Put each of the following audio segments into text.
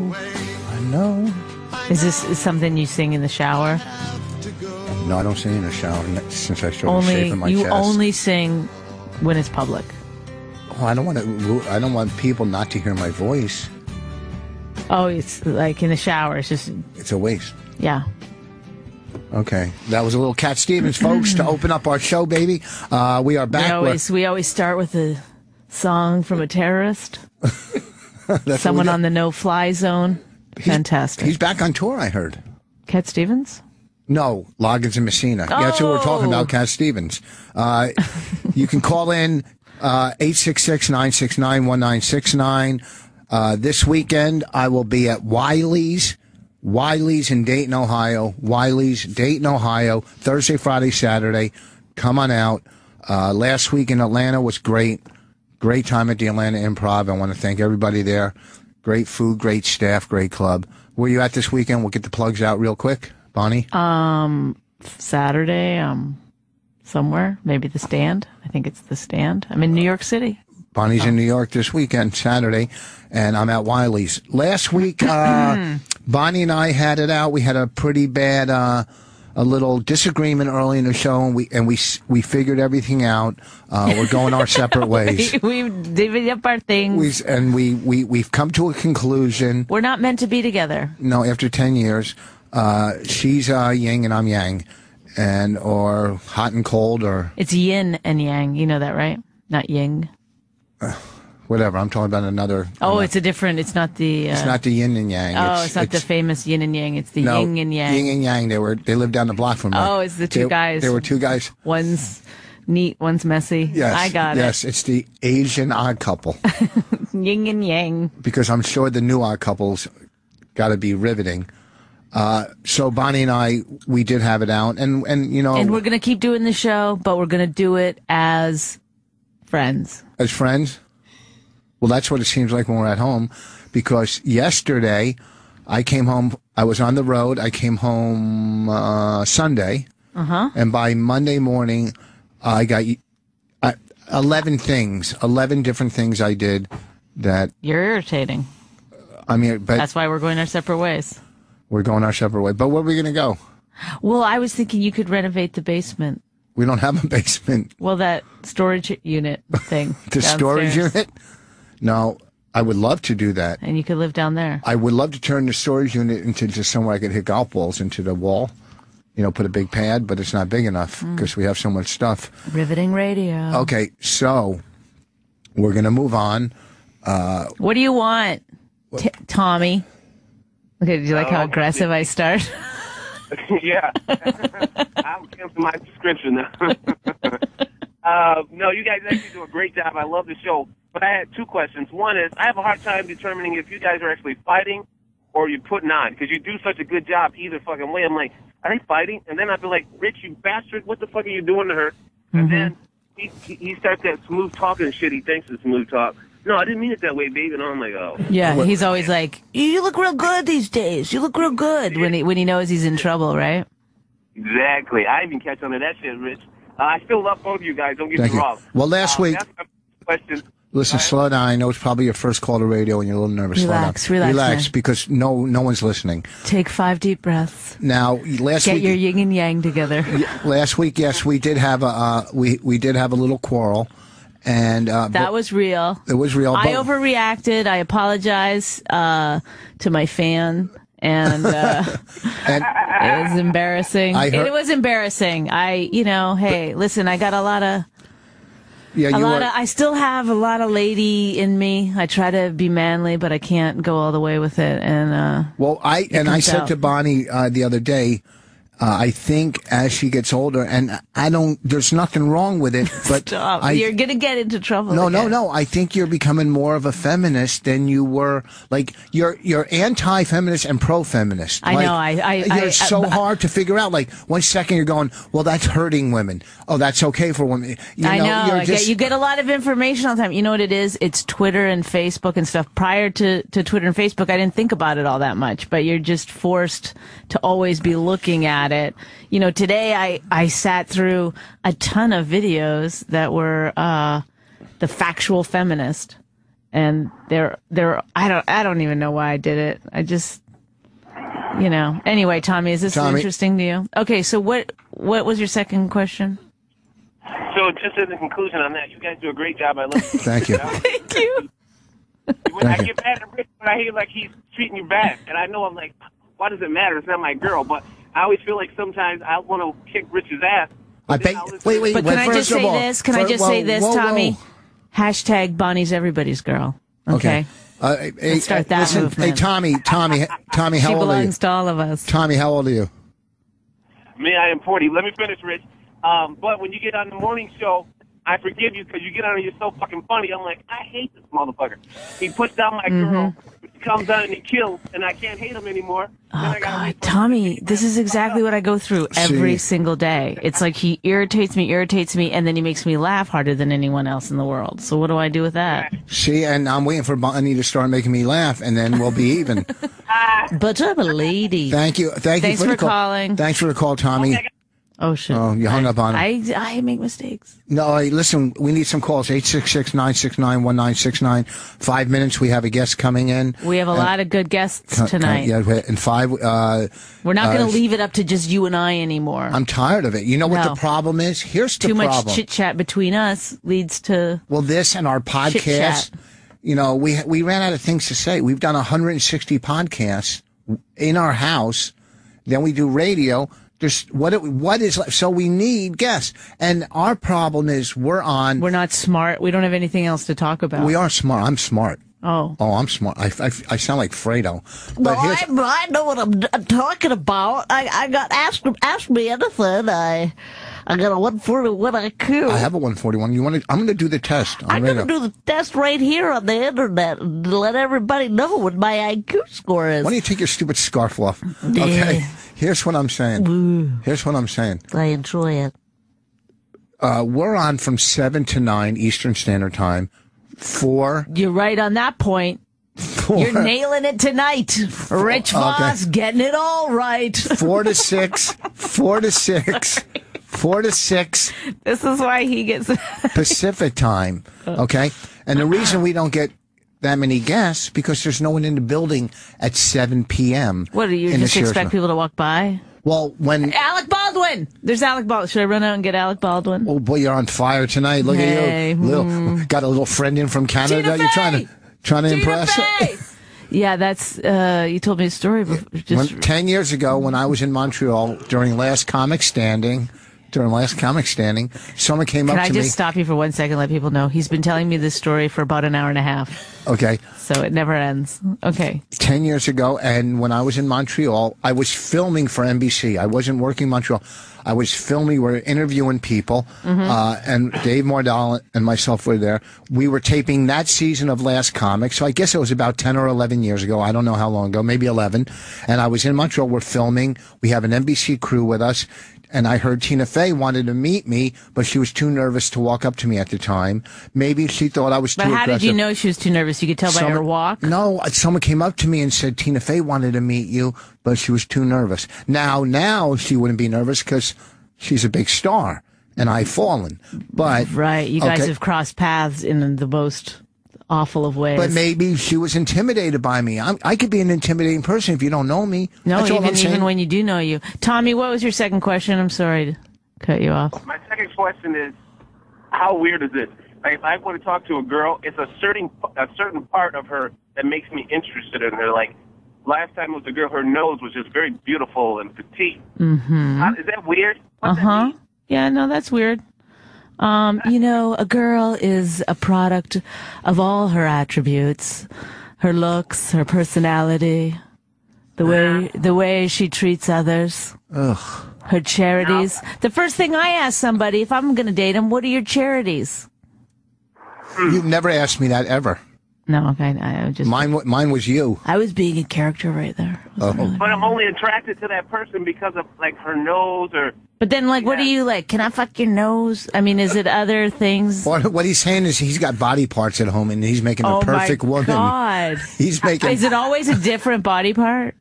I know. Is this something you sing in the shower? No, I don't sing in the shower since I started shaving my chest. You only sing when it's public. Oh, I don't want people not to hear my voice. Oh, it's like in the shower. It's a waste. Yeah. Okay, that was a little Cat Stevens, folks, to open up our show, baby. We are back. We always start with a song from a terrorist. Someone on the no-fly zone. Fantastic. He's back on tour, I heard. Cat Stevens? No, Loggins and Messina. Oh. That's who we're talking about, Cat Stevens. You can call in 866-969-1969. This weekend, I will be at Wiley's in Dayton, Ohio. Wiley's, Dayton, Ohio. Thursday, Friday, Saturday. Come on out. Last week in Atlanta was great. Great time at the Atlanta Improv. I want to thank everybody there. Great food, great staff, great club. Where you at this weekend? We'll get the plugs out real quick. Bonnie? Saturday, somewhere. Maybe the Stand. I think it's the Stand. I'm in New York City. Bonnie's in New York this weekend, Saturday, and I'm at Wiley's. Last week, Bonnie and I had it out. We had a pretty bad, a little disagreement early in the show, and we figured everything out. We're going our separate ways. We've divvied up our things, we've come to a conclusion. We're not meant to be together. No, after 10 years, she's yin and I'm yang, or hot and cold, or it's yin and yang. You know that, right? Not yin. Whatever. I'm talking about another. Oh, it's a different. It's not the. It's not the yin and yang. It's not the famous yin and yang. It's the yin and yang. Yin and yang. They lived down the block from me. Oh, it's the two guys. There were two guys. One's neat, one's messy. Yes, I got it. Yes, it's the Asian odd couple. Yin and yang. Because I'm sure the new odd couples got to be riveting. So Bonnie and I, we did have it out, and you know, and we're gonna keep doing the show, but we're gonna do it as friends. As friends? Well, that's what it seems like when we're at home, because yesterday I came home. I was on the road. I came home Sunday, and by Monday morning, I got 11 different things I did that. You're irritating. I mean, but that's why we're going our separate ways. We're going our separate way. But where are we going to go? Well, I was thinking you could renovate the basement. We don't have a basement. Well, that storage unit thing. The storage unit? No, I would love to do that. And you could live down there. I would love to turn the storage unit into just somewhere I could hit golf balls into the wall. You know, put a big pad, but it's not big enough because we have so much stuff. Riveting radio. Okay, so we're going to move on. What do you want, Tommy? Okay, did you like how aggressive I start? Yeah. I'm canceling my subscription now. No, you guys actually do a great job. I love the show. But I had two questions. One is, I have a hard time determining if you guys are actually fighting or you're putting on, because you do such a good job either fucking way. I'm like, are they fighting? And then I'd be like, Rich, you bastard, what the fuck are you doing to her? And then he starts that smooth talking shit. He thinks it's smooth talk. No, I didn't mean it that way, baby. And I'm like, oh. Yeah, he's always like, you look real good these days. You look real good when he knows he's in trouble, right? Exactly. I even catch on to that shit, Rich. I still love both of you guys. Don't get me wrong. Well, last week. That's my question. Listen, slow down. I know it's probably your first call to radio and you're a little nervous. Relax, relax, because no one's listening. Take 5 deep breaths. Now, last week, get your yin and yang together. Last week, yes, we did have we did have a little quarrel, and that was real. It was real. I overreacted. I apologize to my fan. And it was embarrassing. It was embarrassing. Hey, listen, I got a lot of. I still have a lot of lady in me. I try to be manly, but I can't go all the way with it. And I said to Bonnie the other day, I think as she gets older, and there's nothing wrong with it, but you're going to get into trouble. No. I think you're becoming more of a feminist than you were. Like, you're anti-feminist and pro-feminist. I know. You're so hard to figure out. Like, 1 second you're going, well, that's hurting women. Oh, that's okay for women. I know. You get a lot of information all the time. You know what it is? It's Twitter and Facebook and stuff. Prior to Twitter and Facebook, I didn't think about it all that much, but you're just forced to always be looking at it. You know, today I sat through a ton of videos that were the factual feminist, And I don't even know why I did it. I just, Anyway, Tommy, is this interesting to you? Okay, so what was your second question? So just as a conclusion on that, you guys do a great job. I love you. Thank you. Thank you. When I get mad at Rich, I hear like he's treating you bad, and I know I'm like, why does it matter? It's not my girl. But I always feel like sometimes I want to kick Rich's ass. I bet. Wait. But can I just say this? Can I just say this, Tommy? Hashtag Bonnie's everybody's girl. Okay. Let's start that movement. Hey, Tommy, how old are you? She belongs to all of us. Tommy, how old are you? Me, I am 40. Let me finish, Rich. But when you get on the morning show, I forgive you because you get on and you're so fucking funny. I'm like, I hate this motherfucker. He puts down my girl, he comes on and he kills, and I can't hate him anymore. Oh, God. Tommy, this is exactly what I go through every single day. It's like he irritates me, and then he makes me laugh harder than anyone else in the world. So what do I do with that? See, and I'm waiting for Bonnie to start making me laugh, and then we'll be even. But I'm a lady. Thank you. Thanks for calling. Thanks for the call, Tommy. Oh, shit. Oh, you hung up on him. I make mistakes. No, listen, we need some calls. 866-969-1969. 5 minutes. We have a guest coming in. We have a lot of good guests tonight. Yeah, in 5. We're not going to leave it up to just you and I anymore. I'm tired of it. You know what the problem is? Here's the problem. Too much chit-chat between us leads to this and our podcast. Chit-chat. We ran out of things to say. We've done 160 podcasts in our house. Then we do radio. What is left? So we need guests, and our problem is we're not smart. We don't have anything else to talk about. We are smart. I'm smart. Oh, I'm smart. I sound like Fredo. But I know what I'm talking about. I got asked me anything. I got a 141 IQ. I have a 141. I'm going to do the test. I'm going to do the test right here on the internet and let everybody know what my IQ score is. Why don't you take your stupid scarf off? Okay. Here's what I'm saying. I enjoy it. We're on from 7 to 9 Eastern Standard Time. 4. You're right on that point. 4. You're nailing it tonight. Rich Voss, getting it all right. 4 to 6. 4 to 6. 4 to 6. This is why he gets Pacific time. Okay? And the reason we don't get that many guests because there's no one in the building at 7 p.m. What, do you just expect people to walk by? Well, when... Alec Baldwin! There's Alec Baldwin. Should I run out and get Alec Baldwin? Oh, boy, you're on fire tonight. Look at you. Got a little friend in from Canada. Tina You're Fey! trying to impress. Yeah, that's... you told me a story. 10 years ago, when I was in Montreal during Last Comic Standing... someone came up to me. Can I just stop you for 1 second and let people know? He's been telling me this story for about an hour and a half. Okay. So it never ends. Okay. 10 years ago, and when I was in Montreal, I was filming for NBC. I wasn't working in Montreal. I was filming. We were interviewing people, and Dave Mordell and myself were there. We were taping that season of Last Comic, so I guess it was about 10 or 11 years ago. I don't know how long ago, maybe 11. And I was in Montreal. We're filming. We have an NBC crew with us. And I heard Tina Fey wanted to meet me, but she was too nervous to walk up to me at the time. Maybe she thought I was too aggressive. But how did you know she was too nervous? You could tell by her walk? No, someone came up to me and said, Tina Fey wanted to meet you, but she was too nervous. Now she wouldn't be nervous because she's a big star, and I've fallen. But right, you guys have crossed paths in the most awful of ways. But maybe she was intimidated by me. I could be an intimidating person if you don't know me. No, even when you do know you. Tommy, what was your second question? I'm sorry to cut you off. My second question is, how weird is it? Like, if I want to talk to a girl, it's a certain part of her that makes me interested in her. Like, last time it was a girl, her nose was just very beautiful and petite. Mm-hmm. Is that weird? Yeah, no, that's weird. A girl is a product of all her attributes, her looks, her personality, the way she treats others, her charities. The first thing I ask somebody, if I'm going to date them, what are your charities? You've never asked me that ever. No, okay. I just mine was you. I was being a character right there. Really... But I'm only attracted to that person because of like her nose or. But then, like, what are you like? Can I fuck your nose? I mean, is it other things? What he's saying is he's got body parts at home and he's making a perfect woman. Oh my God! He's making. Is it always a different body part?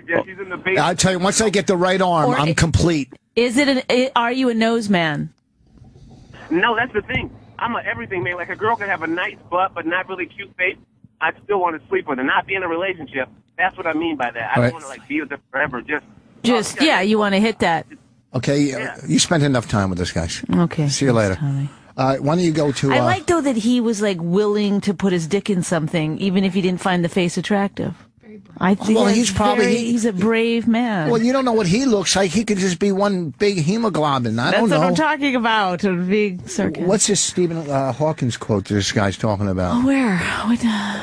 Yeah, she's in the basement. I'll tell you. Once I get the right arm, I'm complete. Are you a nose man? No, that's the thing. I'm a everything man. Like a girl can have a nice butt but not really cute face. I still want to sleep with her, not be in a relationship. That's what I mean by that. I don't want to like be with her forever. You want to hit that. Okay, you spent enough time with this, guys. Okay. See you later. Why don't you go to... I like, though, that he was, like, willing to put his dick in something, even if he didn't find the face attractive. I think he's a brave man. Well, you don't know what he looks like. He could just be one big hemoglobin. I don't know. That's what I'm talking about. Big sarcasm. What's this Stephen Hawkins quote that this guy's talking about? Oh, where?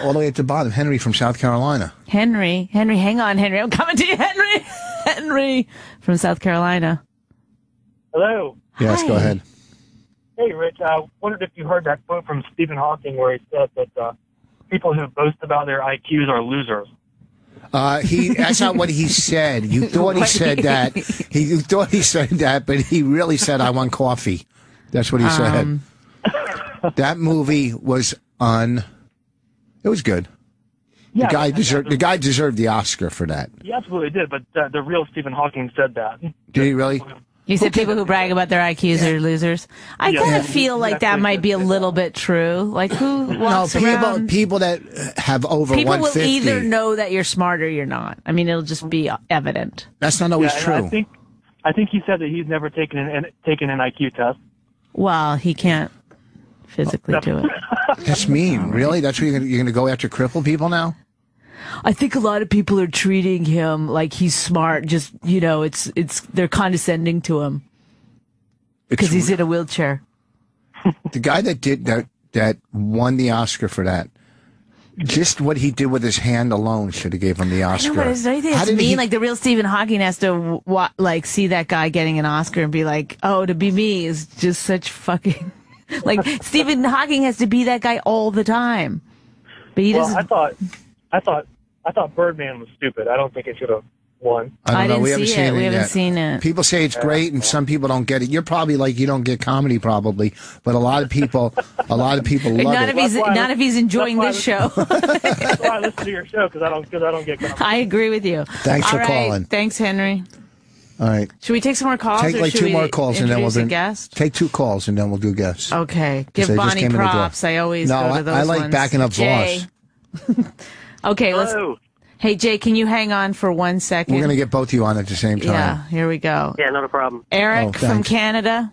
All the way at the bottom. Henry from South Carolina. Henry, hang on, Henry. I'm coming to you, Henry. Henry from South Carolina. Hello. Yes, go ahead. Hey, Rich. I wondered if you heard that quote from Stephen Hawking where he said that people who boast about their IQs are losers. That's not what he said. You thought he said that. You thought he said that, but he really said, "I want coffee." That's what he said. That movie was it was good. Yeah, the guy deserved the Oscar for that. He absolutely did, but the real Stephen Hawking said that. Did he really? You said people who brag about their IQs are losers. I kind of feel like that might be a little bit true. Like who walks around? People that have over 150. People will either know that you're smart or you're not. I mean, it'll just be evident. That's not always true. I think he said that he's never taken an IQ test. Well, he can't physically do it. That's mean. Really? That's where you're going to go after crippled people now? I think a lot of people are treating him like he's smart. Just, they're condescending to him because he's in a wheelchair. The guy that did that won the Oscar for that. Just what he did with his hand alone should have gave him the Oscar. I know, but is there anything that's mean? Like the real Stephen Hawking has to see that guy getting an Oscar and be like, "Oh, to be me is just such fucking." Like Stephen Hawking has to be that guy all the time, but he doesn't. I thought Birdman was stupid. I don't think it should have won. I don't know. We haven't seen it. People say it's great, and some people don't get it. You're probably like you don't get comedy, probably, but a lot of people love it. Not if he's enjoying this show. That's why I listen to your show because I don't get comedy. I agree with you. Thanks for calling. Thanks, Henry. All right. Should we take some more calls? Take like two more calls, and then we'll do guest. Take 2 calls, and then we'll do guests. Okay. Give Bonnie props. I always go to those I like ones. backing up Voss. Okay, Hey, Jay, can you hang on for 1 second? We're going to get both of you on at the same time. Yeah, here we go. Yeah, not a problem. Eric from Canada.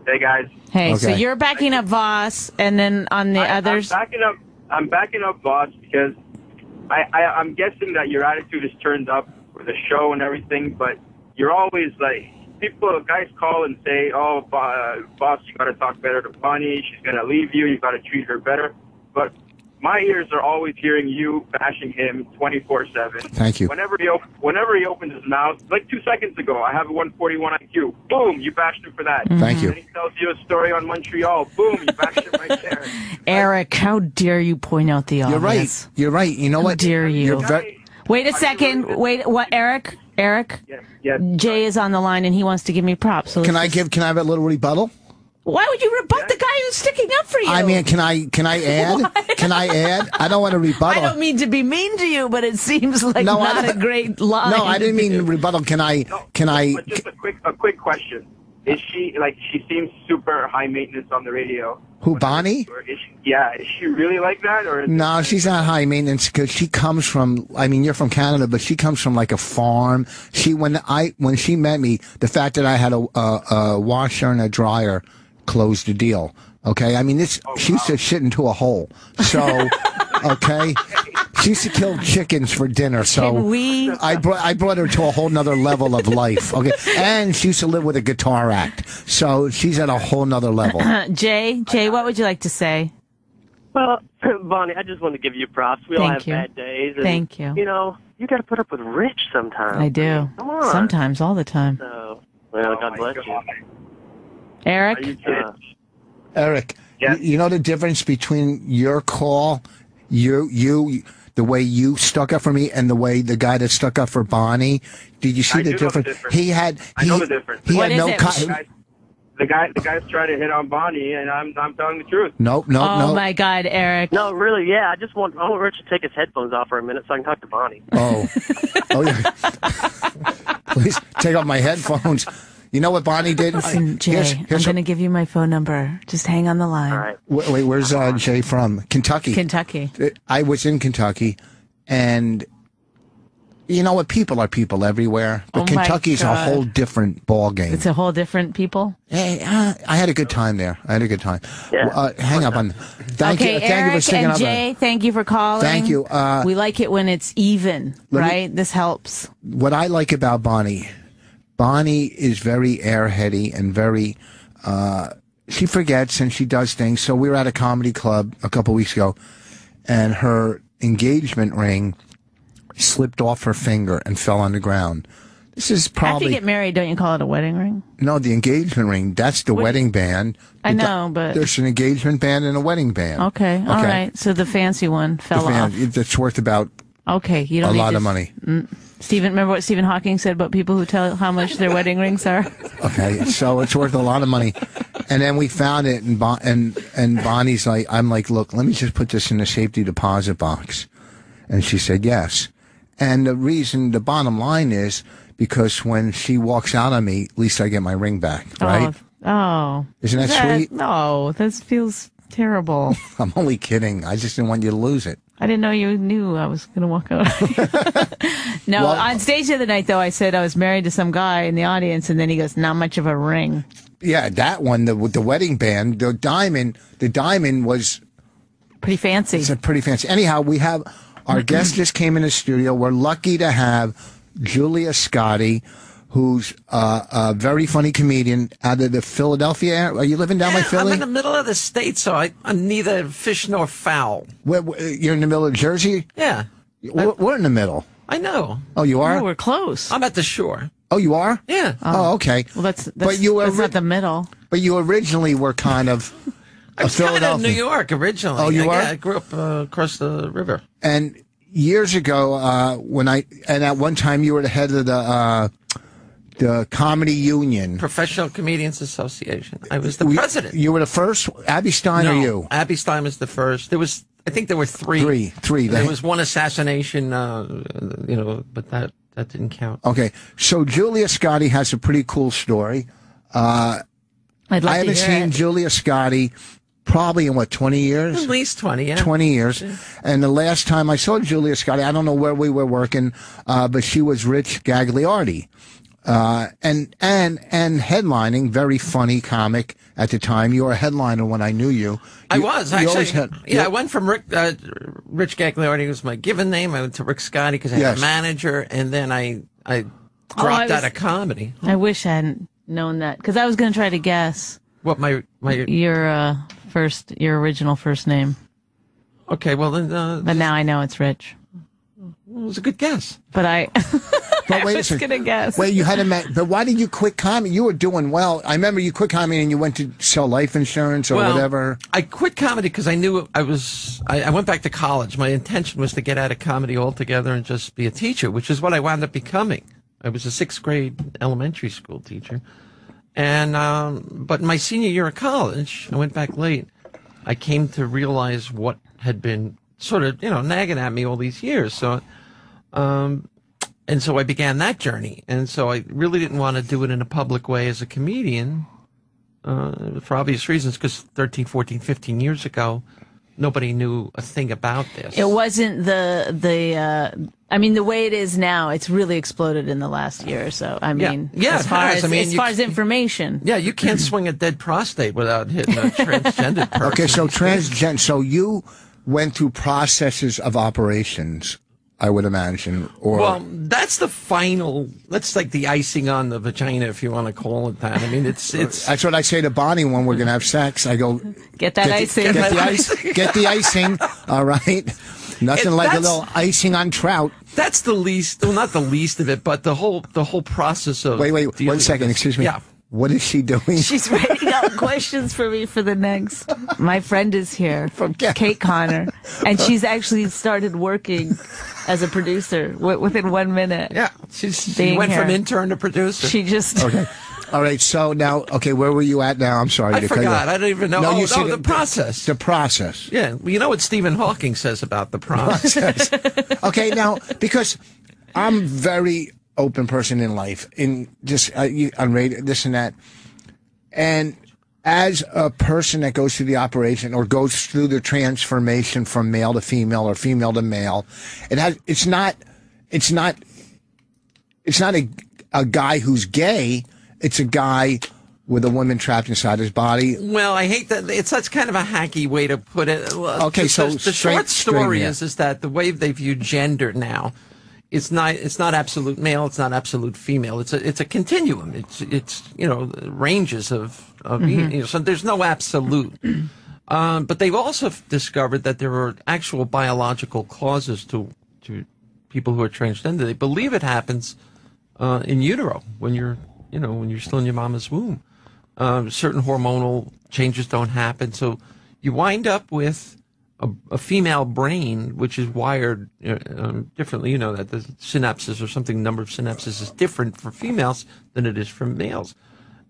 Hey, guys. Hey, okay. So you're backing up Voss, and then on the others? I'm backing up Voss because I'm guessing that your attitude is turned up for the show and everything, but you're always like, guys call and say, "Oh, Voss, you got to talk better to Bonnie. She's going to leave you. You got to treat her better." But my ears are always hearing you bashing him 24/7. Thank you. Whenever he opens his mouth, like 2 seconds ago, I have a 141 IQ. Boom, you bashed him for that. Thank you. And he tells you a story on Montreal. Boom, you bashed him right there. Eric, how dare you point out the obvious? You're right. You know what? How dare you? Wait a second. Wait, what, Eric? Yes. Jay is on the line and he wants to give me props. So can I have a little rebuttal? Why would you rebut the guy who's sticking up for you? I mean, can I add? What? Can I add? I don't want to rebuttal. I don't mean to be mean to you, but it seems like not a great line. No, I didn't mean rebuttal. Can I? But just a quick question. Is she she seems super high maintenance on the radio? Who, Bonnie? Is she really like that? Or no, she's not high maintenance because she comes from. I mean, you're from Canada, but she comes from like a farm. When she met me, the fact that I had a washer and a dryer closed the deal. Okay, I mean she used to shit into a hole. So, okay. She used to kill chickens for dinner, so I brought her to a whole nother level of life. Okay, and she used to live with a guitar act, so she's at a whole nother level. Jay, what would you like to say? Well, Bonnie, I just want to give you props. We all have bad days. And, Thank you. You know, you got to put up with Rich sometimes. I do. Come on. Sometimes, all the time. So, well, God bless you. Eric? Eric, you know the difference between your call, the way you stuck up for me, and the way the guy that stuck up for Bonnie? Did you see the difference? I know the difference. The guy's trying to hit on Bonnie, and I'm telling the truth. No. Oh my God, Eric. No, really, yeah. I want Rich to take his headphones off for a minute so I can talk to Bonnie. Oh yeah. Please take off my headphones. You know what Bonnie did? Listen, Jay, I'm going to give you my phone number. Just hang on the line. All right. Wait, where's Jay from? Kentucky. Kentucky. I was in Kentucky, and you know what? People are people everywhere. But Kentucky's a whole different ball game. It's a whole different people? Hey, I had a good time there. Yeah. Hang up on. Thank you. Eric Thank you for sticking and Jay, thank you for calling. Thank you. We like it when it's even, right? This helps. What I like about Bonnie is very airheady and very, she forgets and she does things. So we were at a comedy club a couple weeks ago, and her engagement ring slipped off her finger and fell on the ground. This is probably... After you get married, don't you call it a wedding ring? No, the engagement ring, that's the wedding band. I know, but... There's an engagement band and a wedding band. Okay, all right. So the fancy one fell off. It's worth about you don't a need lot of money. Remember what Stephen Hawking said about people who tell how much their wedding rings are? Okay, so it's worth a lot of money. And then we found it, and Bonnie's like, I'm like, look, let me just put this in a safety deposit box. And she said yes. And the bottom line is, because when she walks out on me, at least I get my ring back, right? Oh. Isn't that sweet? No, that feels terrible. I'm only kidding. I just didn't want you to lose it. I didn't know you knew I was going to walk out. No, on stage the other night, though, I said I was married to some guy in the audience, and then he goes, not much of a ring. Yeah, that one, the wedding band, the diamond was... Pretty fancy. It's pretty fancy. Anyhow, we have... Our guest just came in the studio. We're lucky to have Julia Scotti, who's a very funny comedian out of the Philadelphia area. Are you living down by Philly? I'm in the middle of the state, so I'm neither fish nor fowl. You're in the middle of Jersey? Yeah. We're in the middle. I know. Oh, you are? Oh, we're close. I'm at the shore. Oh, you are? Yeah. Oh, okay. Well, that's not the middle. But you originally were kind of... I was kind of in New York originally. Oh, you were? Yeah, I grew up across the river. And years ago, at one time you were the head of the Comedy Union. Professional Comedians Association. I was the president. You were the first? Abby Stein or you? Abby Stein was the first. I think there were three. Three. There was one assassination, but that didn't count. Okay. So Julia Scotti has a pretty cool story. I haven't seen Julia Scotti probably in 20 years? At least 20, yeah. 20 years. And the last time I saw Julia Scotti, I don't know where we were working, but she was Rich Gagliardi. And headlining, very funny comic at the time. You were a headliner when I knew you. I was, actually. I went from Rich Gagliardi was my given name. I went to Rick Scotti because I had a manager, and then I dropped out of comedy. I wish I hadn't known that, because I was going to try to guess. What your original first name. Okay, well then. But now I know it's Rich. It was a good guess. But I wait was going to guess. Wait, you had but why did you quit comedy? You were doing well. I remember you quit comedy and you went to sell life insurance or whatever. I quit comedy because I knew I went back to college. My intention was to get out of comedy altogether and just be a teacher, which is what I wound up becoming. I was a 6th grade elementary school teacher. And, but in my senior year of college, I went back late. I came to realize what had been sort of, nagging at me all these years. So, and so I began that journey. And so I really didn't want to do it in a public way as a comedian, for obvious reasons, because 13, 14, 15 years ago, nobody knew a thing about this. It wasn't the way it is now. It's really exploded in the last year or so. As far as information. Yeah, you can't swing a dead prostate without hitting a transgender person. Okay, so so you went through processes of operations, I would imagine, well, that's like the icing on the vagina, if you want to call it that. I mean, it's that's what I say to Bonnie when we're going to have sex. I go, get that icing. Get the icing. All right. Nothing like a little icing on trout. That's the least, well, not the least of it, but the whole process of. Wait, 1 second. Excuse me. Yeah. What is she doing? She's writing out questions for me for the next. My friend is here, Kate Connor, and she's actually started working as a producer within 1 minute. Yeah, she went from intern to producer. She just okay. All right, so now, where were you at now? I'm sorry. I forgot. I don't even know. The process. The process. Yeah, well, you know what Stephen Hawking says about the process. Okay, now, because I'm very open person in life, in just on radio, this and that. And as a person that goes through the operation or goes through the transformation from male to female or female to male, it's not a guy who's gay. It's a guy with a woman trapped inside his body. Well, I hate that. It's such kind of a hacky way to put it. Okay, so the short story is that the way they view gender now, it's not absolute male, it's not absolute female. It's a continuum. It's ranges of so there's no absolute. But they've also discovered that there are actual biological causes to people who are transgender. They believe it happens in utero when you're still in your mama's womb. Certain hormonal changes don't happen, so you wind up with a female brain which is wired differently. You know that the synapses or something, number of synapses is different for females than it is for males,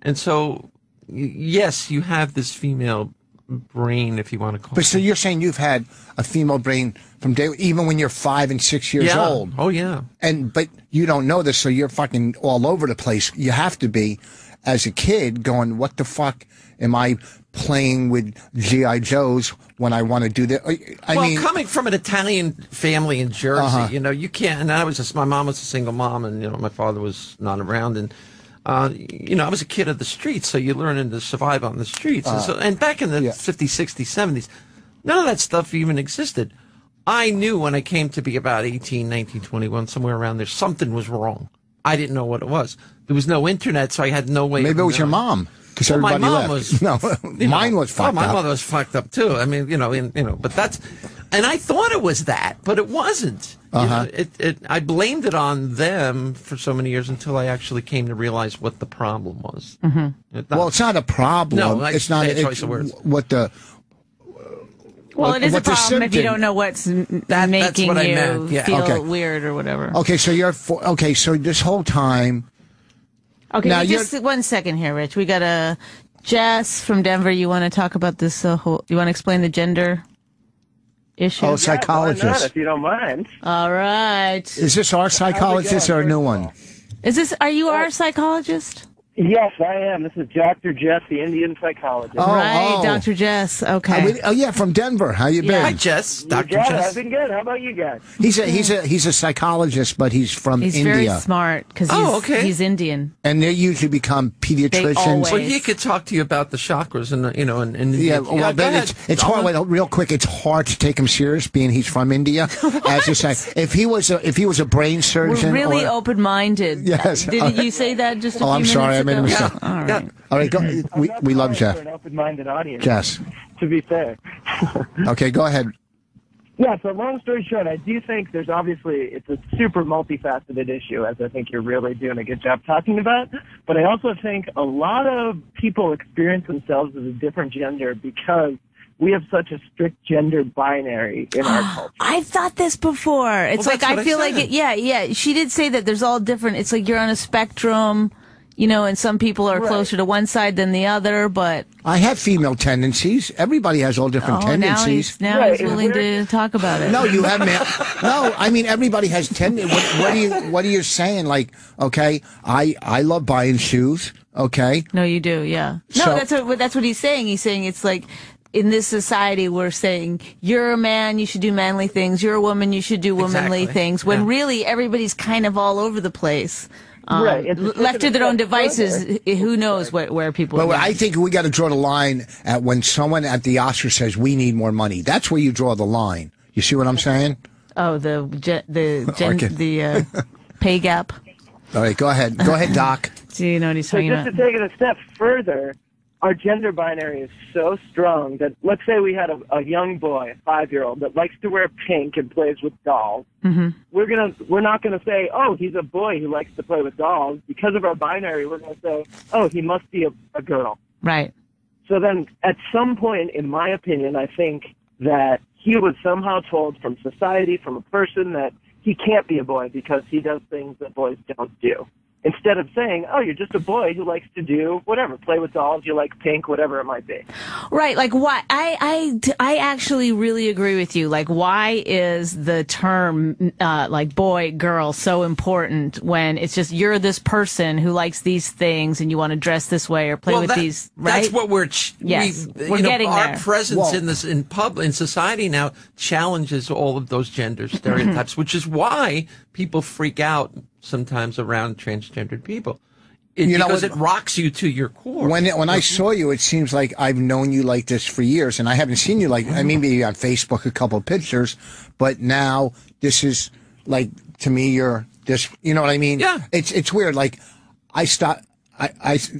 and so yes, you have this female brain, if you want to call it. But so you're saying you've had a female brain from day, even when you're 5 and 6 years old. Oh yeah. But you don't know this, so you're fucking all over the place. You have to be, as a kid, going, what the fuck am I playing with G.I. Joes when I want to do that? I mean, coming from an Italian family in Jersey, you can't. And my mom was a single mom, and my father was not around, and I was a kid of the streets, so you're learning to survive on the streets. And back in the 50s, 60s, 70s, none of that stuff even existed. I knew when I came to be about 18, 19, 21, somewhere around there, something was wrong. I didn't know what it was. There was no internet, so I had no way. Maybe it was your mom. Because everybody my mom left. Mine was fucked up. My mother was fucked up too. I mean, but that's, and I thought it was that, but it wasn't. I blamed it on them for so many years until I actually came to realize what the problem was. Well, it's not a problem. No, it's not a choice of words. What the. Well, it is a problem if you don't know what's making you feel weird or whatever. Okay, so so this whole time. Okay, now just 1 second here, Rich. We got a Jess from Denver. You want to talk about this you want to explain the gender issue? Oh, psychologist. Why not, if you don't mind. All right. Is this our psychologist or a new one? Are you our psychologist? Yes, I am. This is Dr. Jess, the Indian psychologist. Dr. Jess. Okay. From Denver. How you been? Hi, Jess. Dr. Jess. I've been good. How about you guys? He's a psychologist, but he's from India. He's very smart because he's Indian. And they usually become pediatricians. Well, he could talk to you about the chakras and it's hard. Wait, real quick, it's hard to take him serious, being he's from India. As you say, if he was a brain surgeon, we're really open-minded. Yes. Did you say that just a few minutes sorry. ago? I made a mistake. All right. Go, we love Jeff. An open-minded audience. Jess. To be fair. Okay, go ahead. Yeah, so long story short, I do think it's a super multifaceted issue, as I think you're really doing a good job talking about. But I also think a lot of people experience themselves as a different gender because we have such a strict gender binary in our culture. I've thought this before. It's like, I feel like she did say that there's all different. It's like you're on a spectrum, and some people are closer to one side than the other, but. I have female tendencies. Everybody has all different tendencies. Now he's willing to talk about it. No, you have no, I mean, everybody has tendencies. What are you saying? Like, okay, I love buying shoes. Okay. No, you do. Yeah. No, that's what he's saying. He's saying it's like, in this society, we're saying, you're a man, you should do manly things. You're a woman, you should do womanly things. When really, everybody's kind of all over the place. Left to their own devices, who knows where people are. Well, I think we got to draw the line at when someone at the Oscar says, we need more money. That's where you draw the line. You see what I'm saying? Oh, the pay gap. All right, go ahead. Go ahead, Doc. Do you know what he's talking about? Just to take it a step further, our gender binary is so strong that, let's say we had a young boy, a 5-year-old, that likes to wear pink and plays with dolls. Mm-hmm. We're not gonna say, oh, he's a boy who likes to play with dolls. Because of our binary, we're gonna say, oh, he must be a girl. Right. So then, at some point, in my opinion, I think that he was somehow told from society, from a person, that he can't be a boy because he does things that boys don't do. instead of saying, oh, you're just a boy who likes to do whatever, play with dolls, you like pink, whatever it might be. Right. Like, why? I actually really agree with you. Like, why is the term, like, boy, girl so important when it's just you're this person who likes these things and you want to dress this way or play with these, right? That's what we're getting our there. presence in society now challenges all of those gender stereotypes, which is why people freak out sometimes around transgendered people. Because it rocks you to your core. When I saw you, it seems like I've known you like this for years, and I haven't seen you like, I mean, maybe on Facebook a couple of pictures, but now this is like, to me, you're this, you know what I mean? Yeah. It's weird. Like, I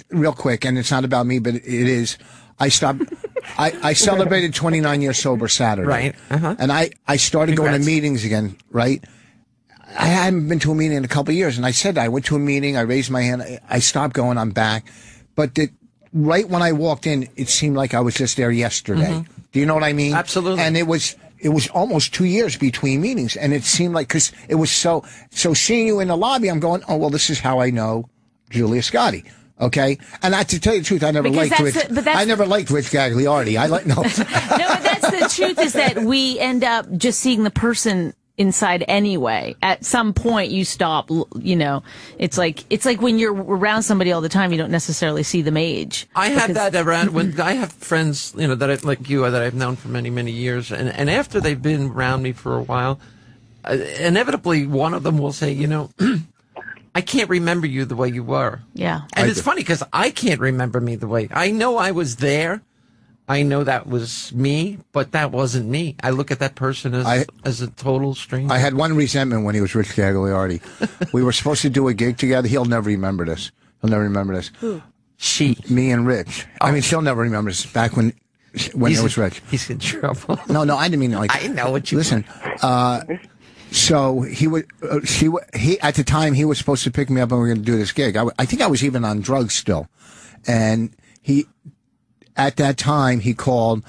real quick, and it's not about me, but it is. I celebrated 29 years sober Saturday. Right. Uh-huh. And I started going to meetings again, right? I hadn't been to a meeting in a couple of years, and I said that. I went to a meeting, I raised my hand, I stopped going, I'm back. But right when I walked in, it seemed like I was just there yesterday. Mm-hmm. Do you know what I mean? Absolutely. And it was almost 2 years between meetings, and it seemed like, because it was so seeing you in the lobby, I'm going, oh, well, this is how I know Julia Scotti. Okay, and to tell you the truth, I never liked Rich Gagliardi. No, but that's the truth. Is that we end up just seeing the person inside anyway. At some point, you stop. You know, it's like when you're around somebody all the time, you don't necessarily see them age. I have that around when I have friends, you know, that like you that I've known for many, many years, and after they've been around me for a while, inevitably one of them will say, you know. I can't remember you the way you were. Yeah. And it's funny because I can't remember me the way. I know I was there. I know that was me, but that wasn't me. I look at that person as a total stranger. I had one resentment when he was Rich Gagliardi. We were supposed to do a gig together. He'll never remember this. Who? She. Me and Rich. Oh. I mean, she'll never remember this. Back when it was Rich. He's in trouble. No, I didn't mean like. I know what you listen. So he at the time he was supposed to pick me up and we were going to do this gig. I think I was even on drugs still, and at that time he called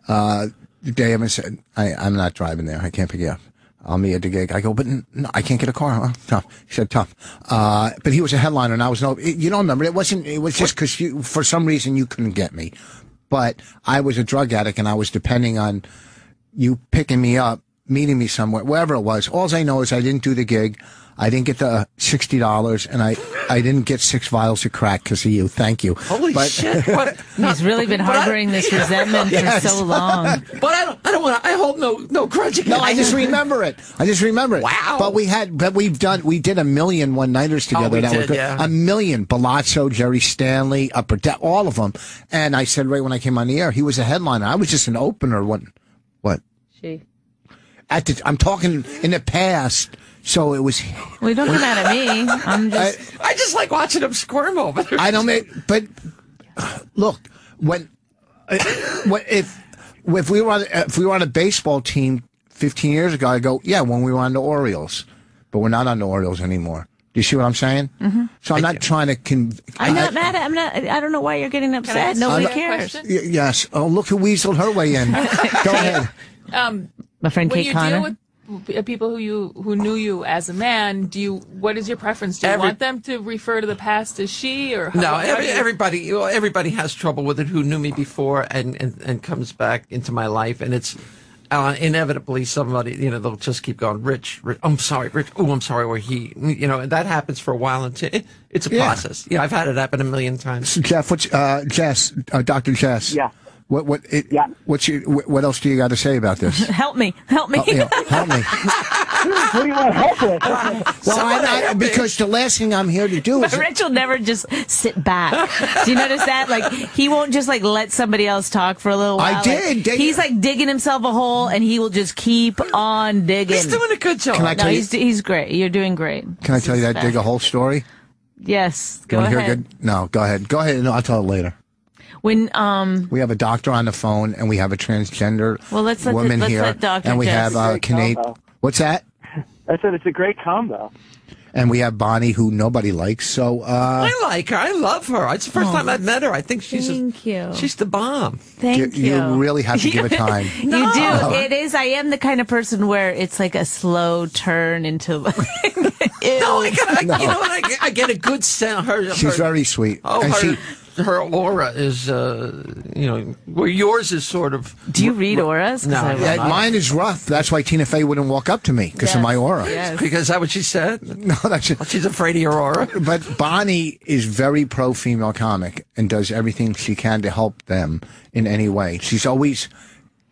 the day of and said, "I'm not driving there. I can't pick you up. I'll meet you at the gig." I go, "But no, I can't get a car." Huh? Tough. He said, "Tough." But he was a headliner, and I was you don't remember. It was just because for some reason you couldn't get me, but I was a drug addict and I was depending on you picking me up, meeting me somewhere, wherever it was. All I know is I didn't do the gig. I didn't get the $60, and I didn't get 6 vials of crack because of you. Thank you. Holy shit! What? He's really been harboring this resentment for so long. But I don't want to. I hold no grudge against. No, I just remember it. Wow. But we did a million one-nighters together. A million. Palazzo, Jerry Stanley, Upper Deck, all of them. And I said right when I came on the air, he was a headliner. I was just an opener. What? She. I'm talking in the past. So it was. Well, don't get mad at me. I just like watching him squirm over there. I don't make. But look, if we were on a baseball team 15 years ago, I go, yeah, when we were on the Orioles, but we're not on the Orioles anymore. Do you see what I'm saying? Mm-hmm. So I'm not trying to. I'm not mad at. I don't know why you're getting upset. Nobody cares. Yes. Oh, look who weaseled her way in. Go ahead. My friend Kate Connor. When you deal with people who knew you as a man, what is your preference? Do you want them to refer to the past as she or how, no? Everybody has trouble with it who knew me before and comes back into my life, and it's inevitably somebody they'll just keep going. Rich. I'm sorry, Rich. Oh, I'm sorry. Or he. And that happens for a while until it's a process. Yeah, I've had it happen a million times. Jeff, Jess, Dr. Jess. Yeah. What else do you got to say about this? Help me. Help me. What do you want help with? Well, because the last thing I'm here to do is... Rich will never just sit back. Do you notice that? Like, he won't just, let somebody else talk for a little while. I did. He's, digging himself a hole, and he will just keep on digging. He's doing a good job. Can I tell you? He's great. You're doing great. Can I tell you that dig a hole story? Yes. Go ahead. No, go ahead. Go ahead. No, I'll tell it later. When we have a doctor on the phone, and we have a transgender woman here, and we have Canadian. What's that? I said it's a great combo. And we have Bonnie, who nobody likes. So I like her. I love her. It's the first time I've met her. I think she's the bomb. Thank you. You really have to give it time. No. You do. It is. I am the kind of person where it's like a slow turn into. No, you know what? I get a good sense. She's very sweet. Oh, and her aura is, where yours is sort of. Do you read auras? No, mine is rough. That's why Tina Fey wouldn't walk up to me because of my aura. Yes. Because is that what she said? No, that's it. She's afraid of your aura. But Bonnie is very pro female comic and does everything she can to help them in any way. She's always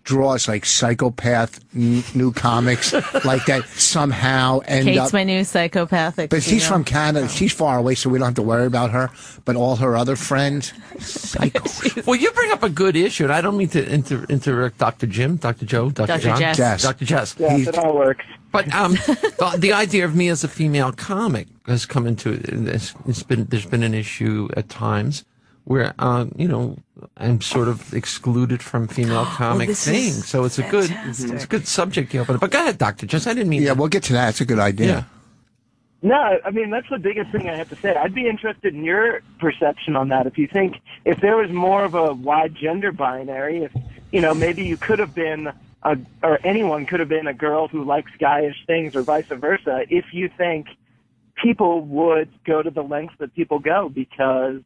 draws like psychopath new comics like that somehow end Kate's up. my new psychopathic. But she's from Canada. She's far away, so we don't have to worry about her. But all her other friends, psycho. Well, you bring up a good issue, and I don't mean to interrupt Dr. Jim, Dr. Joe, Dr. John, Jess. Dr. Jess. Yes, it all works. But the idea of me as a female comic has come into it. There's been an issue at times where I'm sort of excluded from female comic things. So it's a good subject you open up. But go ahead, Dr. Jess. I didn't mean. Yeah, we'll get to that. It's a good idea. Yeah. No, I mean, that's the biggest thing I have to say. I'd be interested in your perception on that. If you think, if there was more of a wide gender binary, if, maybe you could have been, or anyone could have been a girl who likes guyish things or vice versa, if you think people would go to the lengths that people go because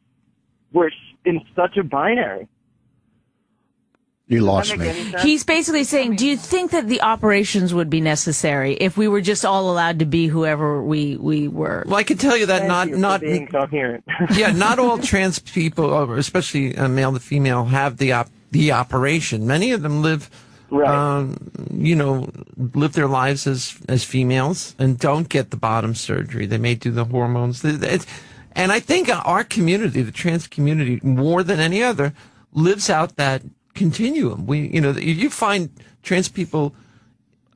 we're in such a binary. You lost me. He's basically saying, do you think that the operations would be necessary if we were just all allowed to be whoever we were? Well, I can tell you that not being coherent. Yeah, not all trans people, or especially male to female, have the operation. Many of them live, live their lives as females and don't get the bottom surgery. They may do the hormones. And I think our community, the trans community, more than any other, lives out that continuum. You find trans people,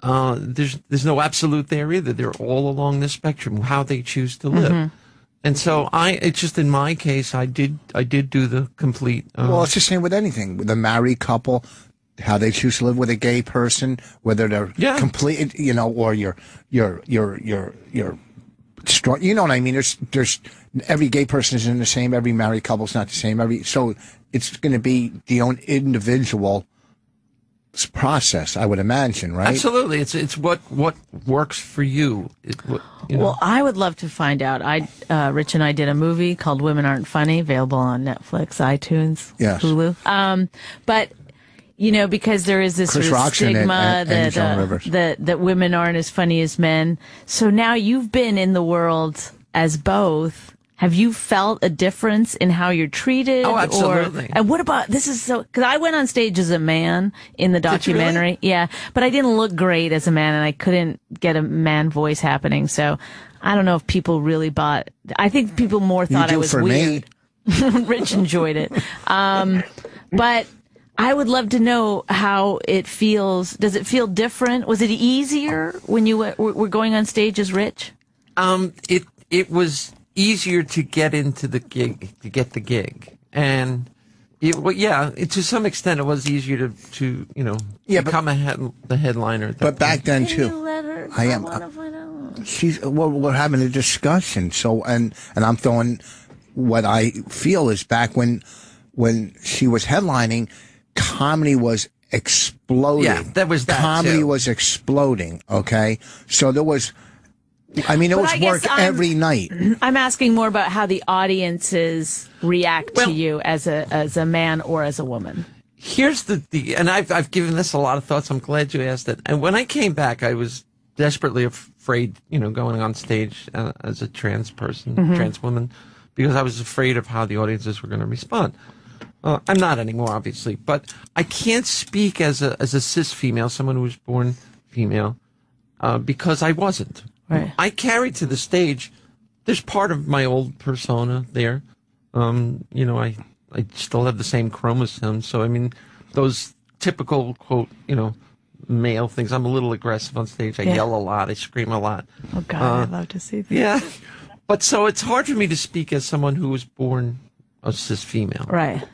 there's no absolute there either. They're all along the spectrum, how they choose to live. Mm-hmm. And so it's just in my case, I did do the complete. Well, it's the same with anything. With a married couple, how they choose to live with a gay person, whether they're complete, or you're strong. You know what I mean? There's every gay person isn't the same. Every married couple's not the same. So it's going to be the own individual process, I would imagine, right? Absolutely. It's what works for you. Well, I would love to find out. Rich and I did a movie called Women Aren't Funny, available on Netflix, iTunes, Hulu. But because there is this sort of stigma that women aren't as funny as men. So now you've been in the world as both. Have you felt a difference in how you're treated? Oh, absolutely. And what about, because I went on stage as a man in the documentary. Did you really? Yeah, but I didn't look great as a man and I couldn't get a man voice happening. So I don't know if people really bought, I think people more thought I was weird. Rich enjoyed it. But I would love to know how it feels. Does it feel different? Was it easier when you were going on stage as Rich? It was easier to get into the gig, to get the gig. And to some extent it was easier to become the headliner. But back then too, we're having a discussion. So, and I'm throwing what I feel is back when she was headlining, comedy was exploding. Yeah, that was that comedy too. was exploding. Okay, so there was. I mean, it was work every night. I'm asking more about how the audiences react to you as a man or as a woman. Here's and I've given this a lot of thoughts. I'm glad you asked it. And when I came back, I was desperately afraid, going on stage as a trans person, trans woman, because I was afraid of how the audiences were going to respond. I'm not anymore, obviously, but I can't speak as a cis female, someone who was born female, because I wasn't. Right. I carried to the stage. There's part of my old persona there. I still have the same chromosomes. So, I mean, those typical, quote, male things. I'm a little aggressive on stage. I yell a lot. I scream a lot. Oh, God, I'd love to see that. Yeah. But so it's hard for me to speak as someone who was born a cis female. Right.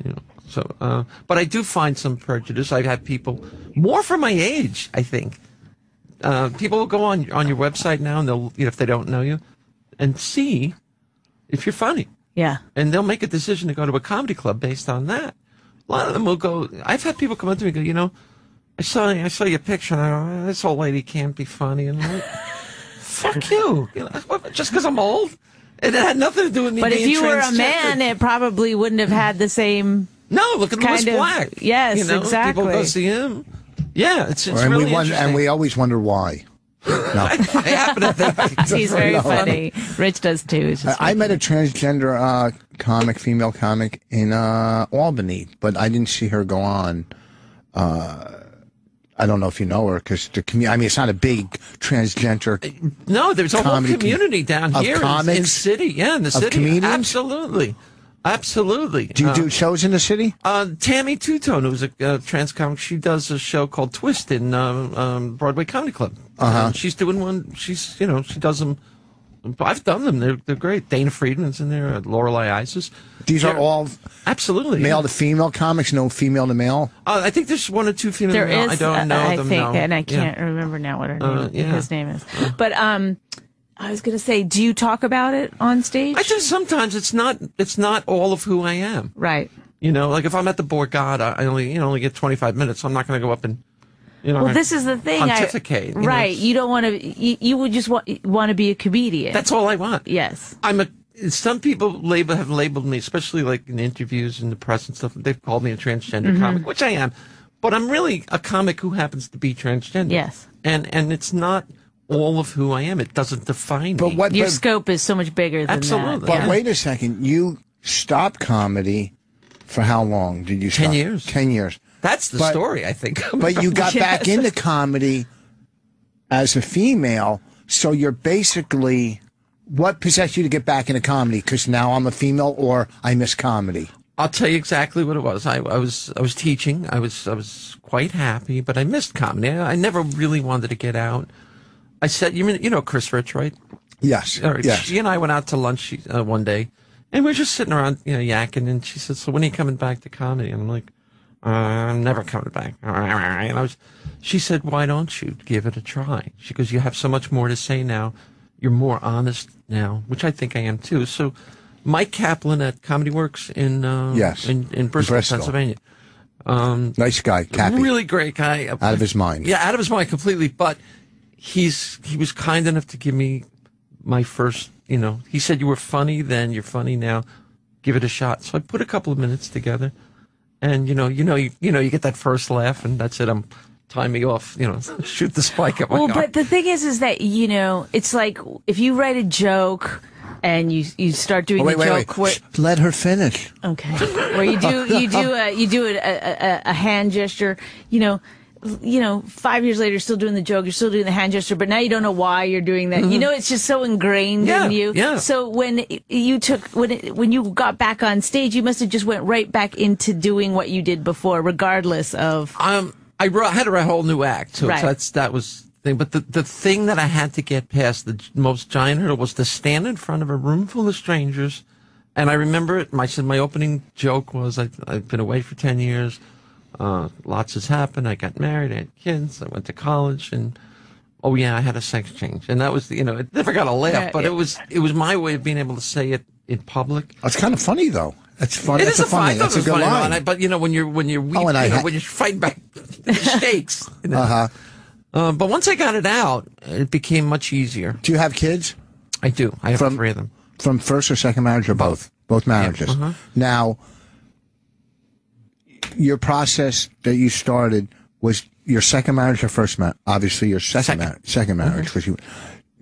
So, but I do find some prejudice. I've had people, more from my age, I think. People will go on your website now, and they'll, if they don't know you, and see if you're funny. Yeah. And they'll make a decision to go to a comedy club based on that. A lot of them will go. I've had people come up to me and go, I saw your picture, and I go, this old lady can't be funny. And I'm like, fuck you. Just because I'm old? It had nothing to do with me being transgender. But if you were a man, it probably wouldn't have had the same... No, look at Lewis Black. Yes, exactly. People go see him. Yeah, it's really interesting. And we always wonder why. No. I happen to think he's very funny. Rich does too. I met a transgender female comic in Albany, but I didn't see her go on. I don't know if you know her because it's not a big transgender. No, there's a whole community down here in city. Yeah, in the city. Comedians? Absolutely. Do you do shows in the city? Tammy Tutone, who's a trans comic, she does a show called Twist in Broadway Comedy Club. She's doing one. She does them. I've done them. They're great. Dana Friedman's in there. Lorelei Isis. These are all absolutely male to female comics. No female to male. I think there's one or two female. There to male. is. I don't know I them. think, no. and I can't remember now what his name is. But I was going to say, do you talk about it on stage? I do sometimes. It's not all of who I am. Right. Like if I'm at the Borgata, I only get 25 minutes. So I'm not going to go up and. Well, this is the thing. Pontificate. Right. You don't want to. You would just want to be a comedian. That's all I want. Yes. Some people have labeled me, especially like in interviews in the press and stuff. They've called me a transgender comic, which I am. But I'm really a comic who happens to be transgender. Yes. And it's not all of who I am. It doesn't define me. Your scope is so much bigger than absolutely. that. But wait a second. You stopped comedy for how long did you stop? 10 years. 10 years. That's the story, I think. But you got back into comedy as a female, so you're basically... What possessed you to get back into comedy? Because now I'm a female, or I miss comedy? I'll tell you exactly what it was. I was teaching. I was quite happy, but I missed comedy. I never really wanted to get out. I said, you know Chris Rich, right? Yes. Yes. She and I went out to lunch one day, and we were just sitting around, yakking. And she said, "So when are you coming back to comedy?" And I'm like, "I'm never coming back." And she said, "Why don't you give it a try?" She goes, "You have so much more to say now. You're more honest now," which I think I am too. So, Mike Kaplan at Comedy Works in Bristol, Pennsylvania. Nice guy, Cappy. Really great guy. Out of his mind. Yeah, out of his mind completely. But he was kind enough to give me my first. He said, "You were funny then. You're funny now. Give it a shot." So I put a couple of minutes together, and you get that first laugh, and that's it. Time me off, shoot the spike at my car. But the thing is that, it's like if you write a joke and you start doing the joke where... Let her finish. Okay. Where you do a hand gesture, 5 years later, you're still doing the joke, you're still doing the hand gesture, but now you don't know why you're doing that. It's just so ingrained in you. Yeah. So when you got back on stage, you must have just went right back into doing what you did before, regardless of... I had to write a whole new act, so right. that was the thing. But the thing that I had to get past, the most giant hurdle, was to stand in front of a room full of strangers. And I remember it. My opening joke was, I've been away for 10 years. Lots has happened. I got married. I had kids. I went to college. And, I had a sex change. And that was, it never got a laugh. But it was my way of being able to say it in public. It's kind of funny, though. It's funny. That's a good line. But when you're weak, when you're fighting back the stakes. But once I got it out, it became much easier. Do you have kids? I do. I have 3 of them. From first or second marriage, or both? Both marriages. Yeah. Now, your process that you started was your second marriage or first marriage? Obviously, your second marriage, because you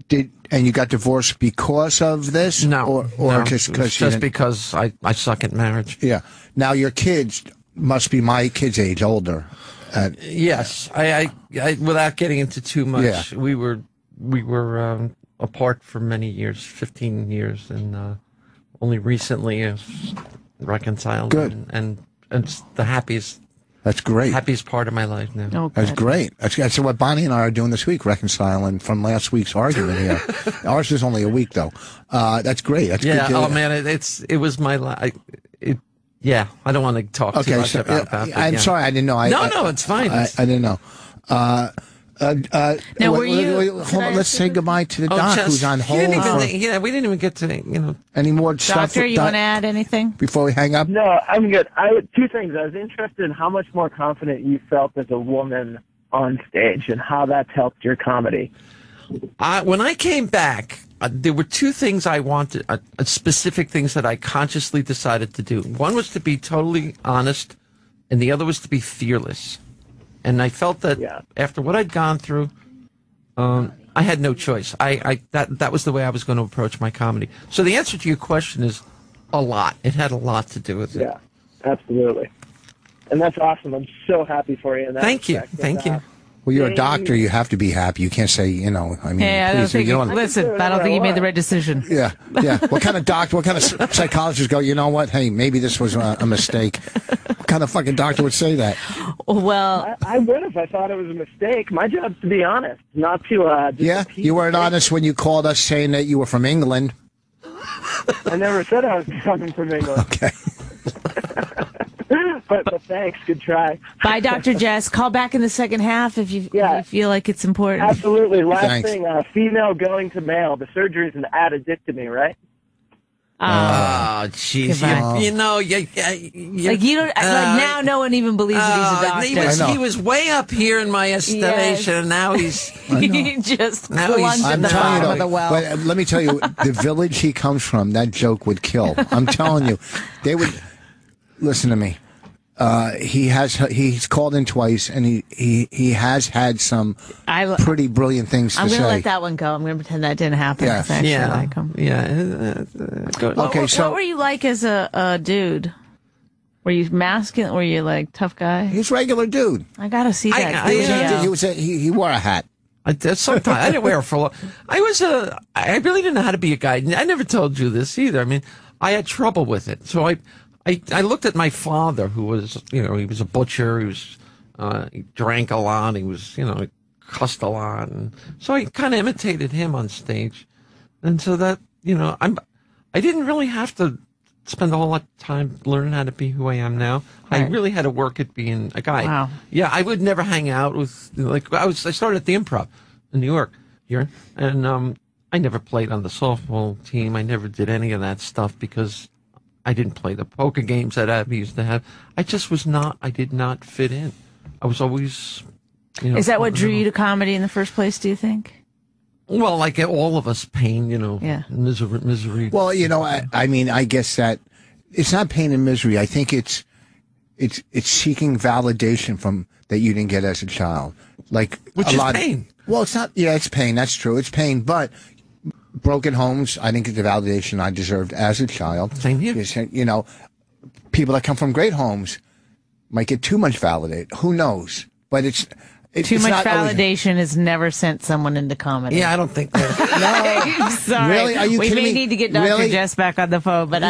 did. And you got divorced because of this? No. Or just because just because I suck at marriage. Yeah. Now, your kids must be my kids' age, older. Yes. I without getting into too much, we were apart for many years, 15 years, and only recently reconciled. Good. And it's the happiest. That's great. Happiest part of my life now. Oh, that's great. That's what Bonnie and I are doing this week, reconciling from last week's argument here. Ours is only a week, though. That's great. That's good. Oh man, it was my life. Yeah, I don't want to talk too much about that. I'm sorry, I didn't know. No, it's fine. I didn't know. Now, were you? Hold on, let's say goodbye to the doc who's on hold. We didn't even get to any more stuff. Doctor, you want to add anything before we hang up? No, I'm good. Two things. I was interested in how much more confident you felt as a woman on stage and how that's helped your comedy. When I came back, there were two things I wanted, specific things that I consciously decided to do. One was to be totally honest, and the other was to be fearless. And I felt that after what I'd gone through, I had no choice. That was the way I was going to approach my comedy. So the answer to your question is a lot. It had a lot to do with it. Yeah, absolutely. And that's awesome. I'm so happy for you. In that Thank you. respect. Thank you. Well, you're a doctor. You have to be happy. You can't say, I mean, Hey, I don't please, think. you don't- Listen, I don't think you made the right decision. Yeah. What kind of doctor, what kind of psychologist go, you know what? Hey, maybe this was a mistake. What kind of fucking doctor would say that? Well, I would if I thought it was a mistake. My job's to be honest, not to. Just You weren't honest when you called us saying that you were from England. I never said I was coming from England. Okay. But thanks. Good try. bye, Dr. Jess. Call back in the second half if you feel like it's important. Absolutely. Last Thanks. thing, female going to male. The surgery is an addictomy, right? Oh, jeez. Goodbye. You know, Like you don't now. No one even believes that he's a doctor. He was way up here in my estimation, and now he's. He just Now he's- plunged at I'm the telling you, bottom of the well. but let me tell you, the village he comes from, that joke would kill. I'm telling you, they would listen to me. He's called in twice, and he has had some pretty brilliant things to I'm say. going to let that one go. I'm going to pretend that didn't happen. Yeah. 'Cause I actually like him. Okay, What were you like as a dude? Were you masculine? Were you like tough guy? He's a regular dude. I got to see that. He wore a hat. Sometimes I didn't wear it for a long. I really didn't know how to be a guy. I never told you this either. I mean, I had trouble with it. So I looked at my father, who was, he was a butcher. He drank a lot. He was, he cussed a lot. And so I kind of imitated him on stage. And so that, I didn't really have to spend a whole lot of time learning how to be who I am now. Right. I really had to work at being a guy. Wow. Yeah, I would never hang out with, I started at the Improv in New York here. And I never played on the softball team. I never did any of that stuff because I didn't play the poker games that Abby used to have. I did not fit in. I was always, Is that what drew you to comedy in the first place, do you think? Well, like all of us, pain, misery. Well, I mean, I guess that it's not pain and misery. I think it's seeking validation from that you didn't get as a child. Like Which is pain. Well, it's not. Yeah, it's pain. That's true. It's pain, but broken homes, I didn't get the validation I deserved as a child. Same here. People that come from great homes might get too much validate. Who knows? But it's Too much not always- validation has never sent someone into comedy. Yeah, I don't think that. I'm sorry. Really? Are you we kidding may me? need to get Dr. Really? Jess back on the phone, but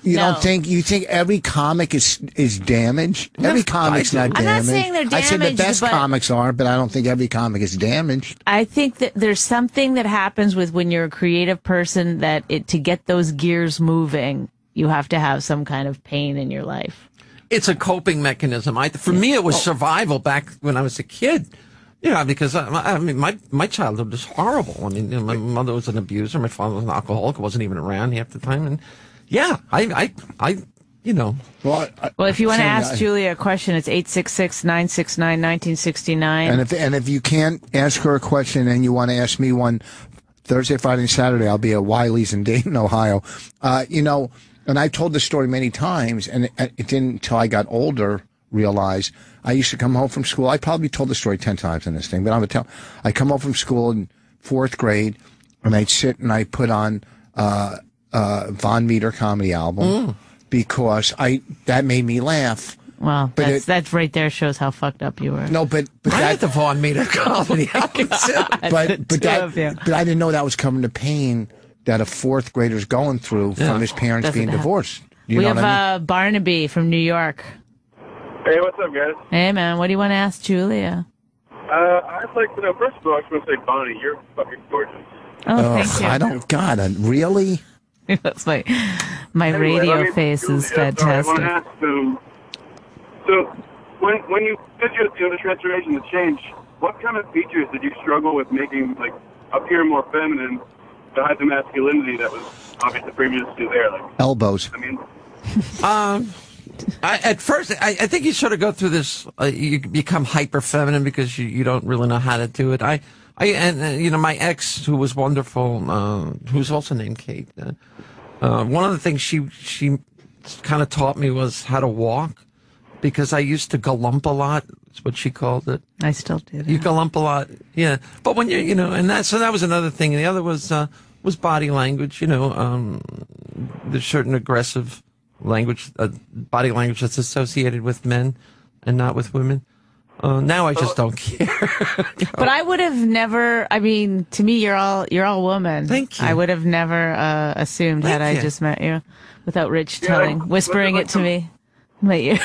You no. don't think every comic is damaged? Every comic's not I'm not damaged. saying they're I said the damaged, best but- comics are, but I don't think every comic is damaged. I think that there's something that happens with when you're a creative person that to get those gears moving, you have to have some kind of pain in your life. It's a coping mechanism. For me, it was survival back when I was a kid. Because I mean, my childhood was horrible. I mean, my mother was an abuser. My father was an alcoholic. I wasn't even around half the time. And yeah, I Well, if you want to ask Julia a question, it's 866-969-1969. And if you can't ask her a question and you want to ask me one Thursday, Friday, and Saturday, I'll be at Wiley's in Dayton, Ohio. And I've told this story many times, and it didn't until I got older realize I used to come home from school. I probably told the story 10 times in this thing, but I'm going to tell. I come home from school in 4th grade, and I'd sit and I'd put on Von Meter comedy album because that made me laugh. Well, that's right there shows how fucked up you were. No, but I had the Von Meter comedy album. but I didn't know that was covering the pain that a 4th grader's going through from his parents being divorced. You we know have what I mean? Barnaby from New York. Hey, what's up, guys? Hey, man, what do you want to ask Julia? I'd like to know, first of all, I just want to say, Bonnie, you're fucking gorgeous. Oh, thank you. I don't, God, really? That's my radio face is fantastic. I want to ask, so when you did the transformation, the change, what kind of features did you struggle with making, like, appear more feminine to hide the masculinity that was obviously previously there? Like, Elbows. I mean, at first, I think you sort of go through this. You become hyper feminine because you don't really know how to do it. I My ex, who was wonderful, who's also named Kate. One of the things she kind of taught me was how to walk, because I used to galump a lot. That's what she called it. I still do that. You galump a lot, yeah. But when so that was another thing. And the other was body language. There's certain aggressive language, body language that's associated with men and not with women. Now I just don't care. But I would have never. I mean, to me, you're all woman. Thank you. I would have never assumed had I just met you, without Rich whispering it to me. Met you.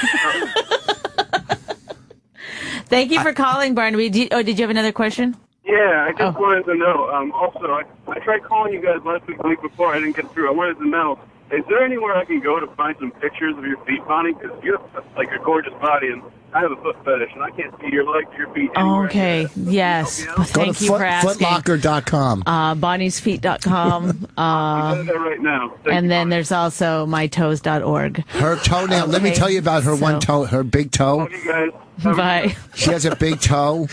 Thank you for calling, Barnaby. Did you have another question? Yeah, I just wanted to know. Also, I tried calling you guys last week, the week before. I didn't get through. I wanted to know, is there anywhere I can go to find some pictures of your feet, Bonnie? Because you have like a gorgeous body, and I have a foot fetish, and I can't see your legs, your feet anywhere. Okay, yes. Thank you for asking. Footlocker.com. BonniesFeet.com. I'm doing that right now. And then there's also mytoes.org. Her toenail. Let me tell you about her one toe, her big toe. Love you guys. Bye. She has a big toe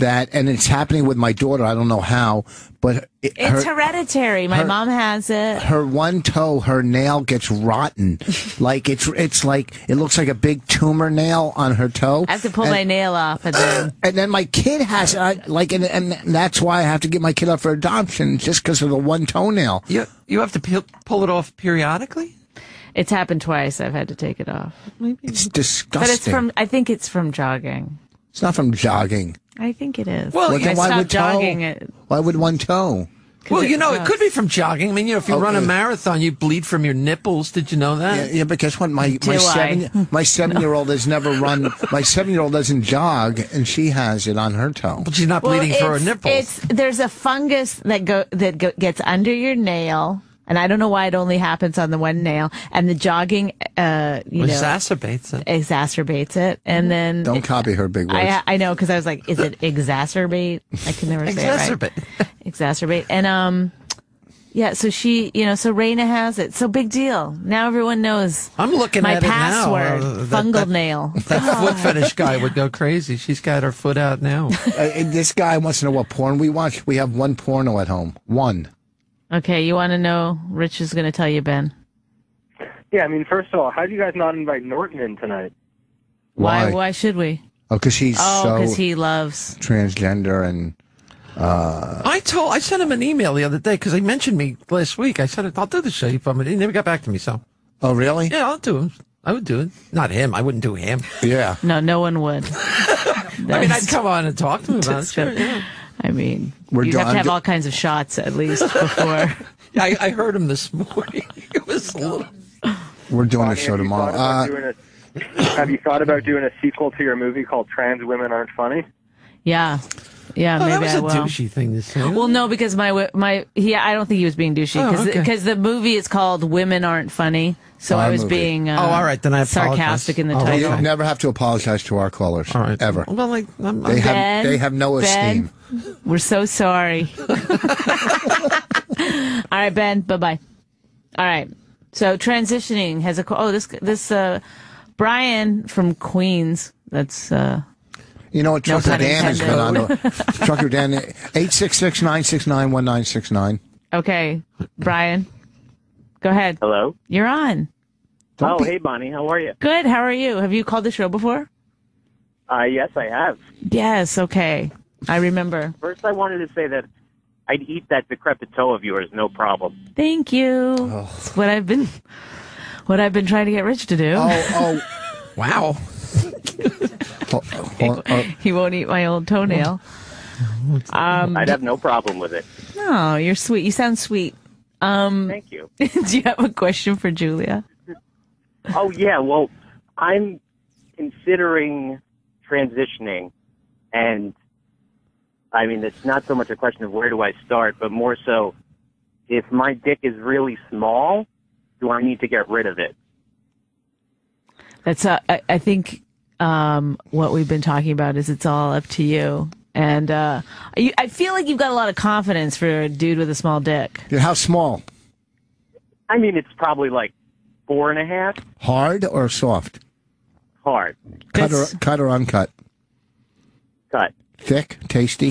and it's happening with my daughter. I don't know how, but it's hereditary. My mom has it. Her one toe, her nail gets rotten. Like it's like it looks like a big tumor nail on her toe. I have to pull my nail off, and then my kid has and that's why I have to get my kid up for adoption, just because of the one toenail. You have to pull it off periodically. It's happened twice. I've had to take it off. It's disgusting. But I think it's from jogging. It's not from jogging. I think it is. Well, I stopped jogging. Why would one toe? Well, it could be from jogging. I mean, if you run a marathon, you bleed from your nipples. Did you know that? Yeah, but guess what? My 7-year-old has never run. My 7-year-old doesn't jog, and she has it on her toe. But she's not bleeding for her nipples. There's a fungus that gets under your nail. And I don't know why it only happens on the one nail. And the jogging, exacerbates it. And then don't copy her big words. I know, because I was like, is it exacerbate? I can never say it right. Exacerbate. And so she, so Raina has it. So big deal. Now everyone knows. I'm looking at password, it now. Fungal nail. That foot fetish guy would go crazy. She's got her foot out now. This guy wants to know what porn we watch. We have one porno at home. One. Okay, you want to know? Rich is going to tell you, Ben. Yeah, I mean, first of all, how do you guys not invite Norton in tonight? Why should we? Oh, because he's because he loves transgender and. I sent him an email the other day because he mentioned me last week. I said, I'll do the show for him. He never got back to me. So. Oh, really? Yeah, I'll do him. I would do it. Not him. I wouldn't do him. Yeah. No one would. I mean, I'd come on and talk to him about it. Sure, yeah. I mean, you'd have to have all kinds of shots at least before. I heard him this morning. It was a little. We're doing a show tomorrow. Have you thought about doing a sequel to your movie called Trans Women Aren't Funny? Yeah. Yeah, maybe that was I will. A douchey thing to say. Well, no, because I don't think he was being douchey because the movie is called Women Aren't Funny. So I was being all right, then I sarcastic in the title. You never have to apologize to our callers, all right. Ever. Well, they have no esteem. We're so sorry. All right, Ben. Bye-bye. All right. So transitioning has this Brian from Queens. That's Trucker Dan has been on. Trucker Dan 866-969-1969. Okay, Brian. Go ahead. Hello. You're on. Hey, Bonnie. How are you? Good. How are you? Have you called the show before? Yes, I have. Yes. Okay. I remember. First, I wanted to say that I'd eat that decrepit toe of yours, no problem. Thank you. Oh. It's what I've been trying to get Rich to do. Wow. He won't eat my old toenail. I'd have no problem with it. Oh, you're sweet. You sound sweet. Thank you. Do you have a question for Julia? Oh, yeah. Well, I'm considering transitioning, and I mean, it's not so much a question of where do I start, but more so, if my dick is really small, do I need to get rid of it? That's I think what we've been talking about is it's all up to you. And I feel like you've got a lot of confidence for a dude with a small dick. Yeah, how small? I mean, it's probably like 4.5. Hard or soft? Hard. Cut or uncut? Cut. Thick, tasty.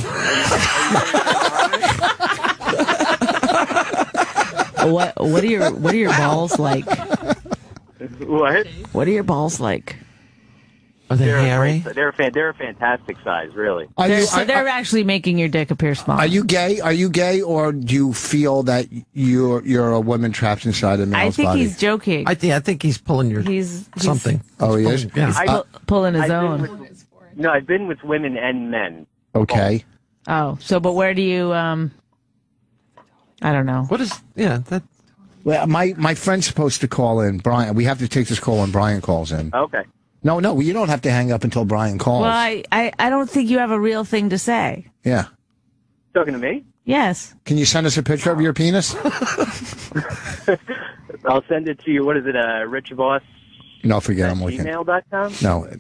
What are your balls like? What? What are your balls like? Are they hairy? They're a fantastic size, really. They're actually making your dick appear small. Are you gay? Are you gay, or do you feel that you're a woman trapped inside a male's body? I think he's joking. I think he's pulling your something. Oh, he is? Yeah. He's pulling his own. I've been with women and men. Okay. Oh, but where do you? I don't know. What is? Yeah, that. Well, my friend's supposed to call in, Brian. We have to take this call when Brian calls in. Okay. No, you don't have to hang up until Brian calls. Well, I don't think you have a real thing to say. Yeah. Talking to me? Yes. Can you send us a picture of your penis? I'll send it to you. What is it, Rich Voss? No, forget I'm looking. Gmail.com?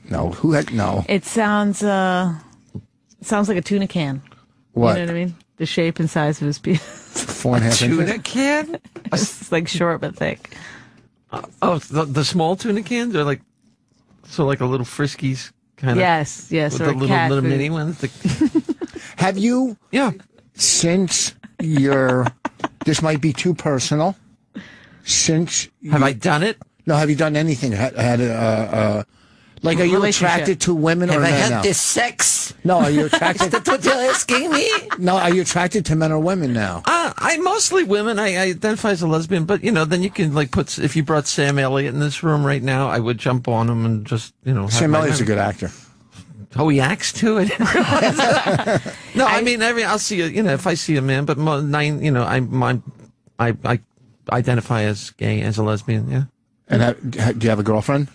No. Who had no? It sounds like a tuna can. What? You know what I mean? The shape and size of his penis. 4.5 tuna inches? can? It's like short but thick. The small tuna cans are like like a little Friskies kind of. Yes, with or the little food. mini ones. Have you? Yeah. Since you're, this might be too personal. Have I done it? No, have you done anything? Like, are you attracted to women or men? Have I had now? this sex? No, are you attracted? Is that what you're asking me? No, are you attracted to men or women now? I mostly women. I identify as a lesbian, but then you can put. If you brought Sam Elliott in this room right now, I would jump on him and just Sam Elliott's a good actor. Oh, he acts too. I didn't realize that. No, I mean I'll see if I see a man, but I identify as gay, as a lesbian. Yeah. And do you have a girlfriend?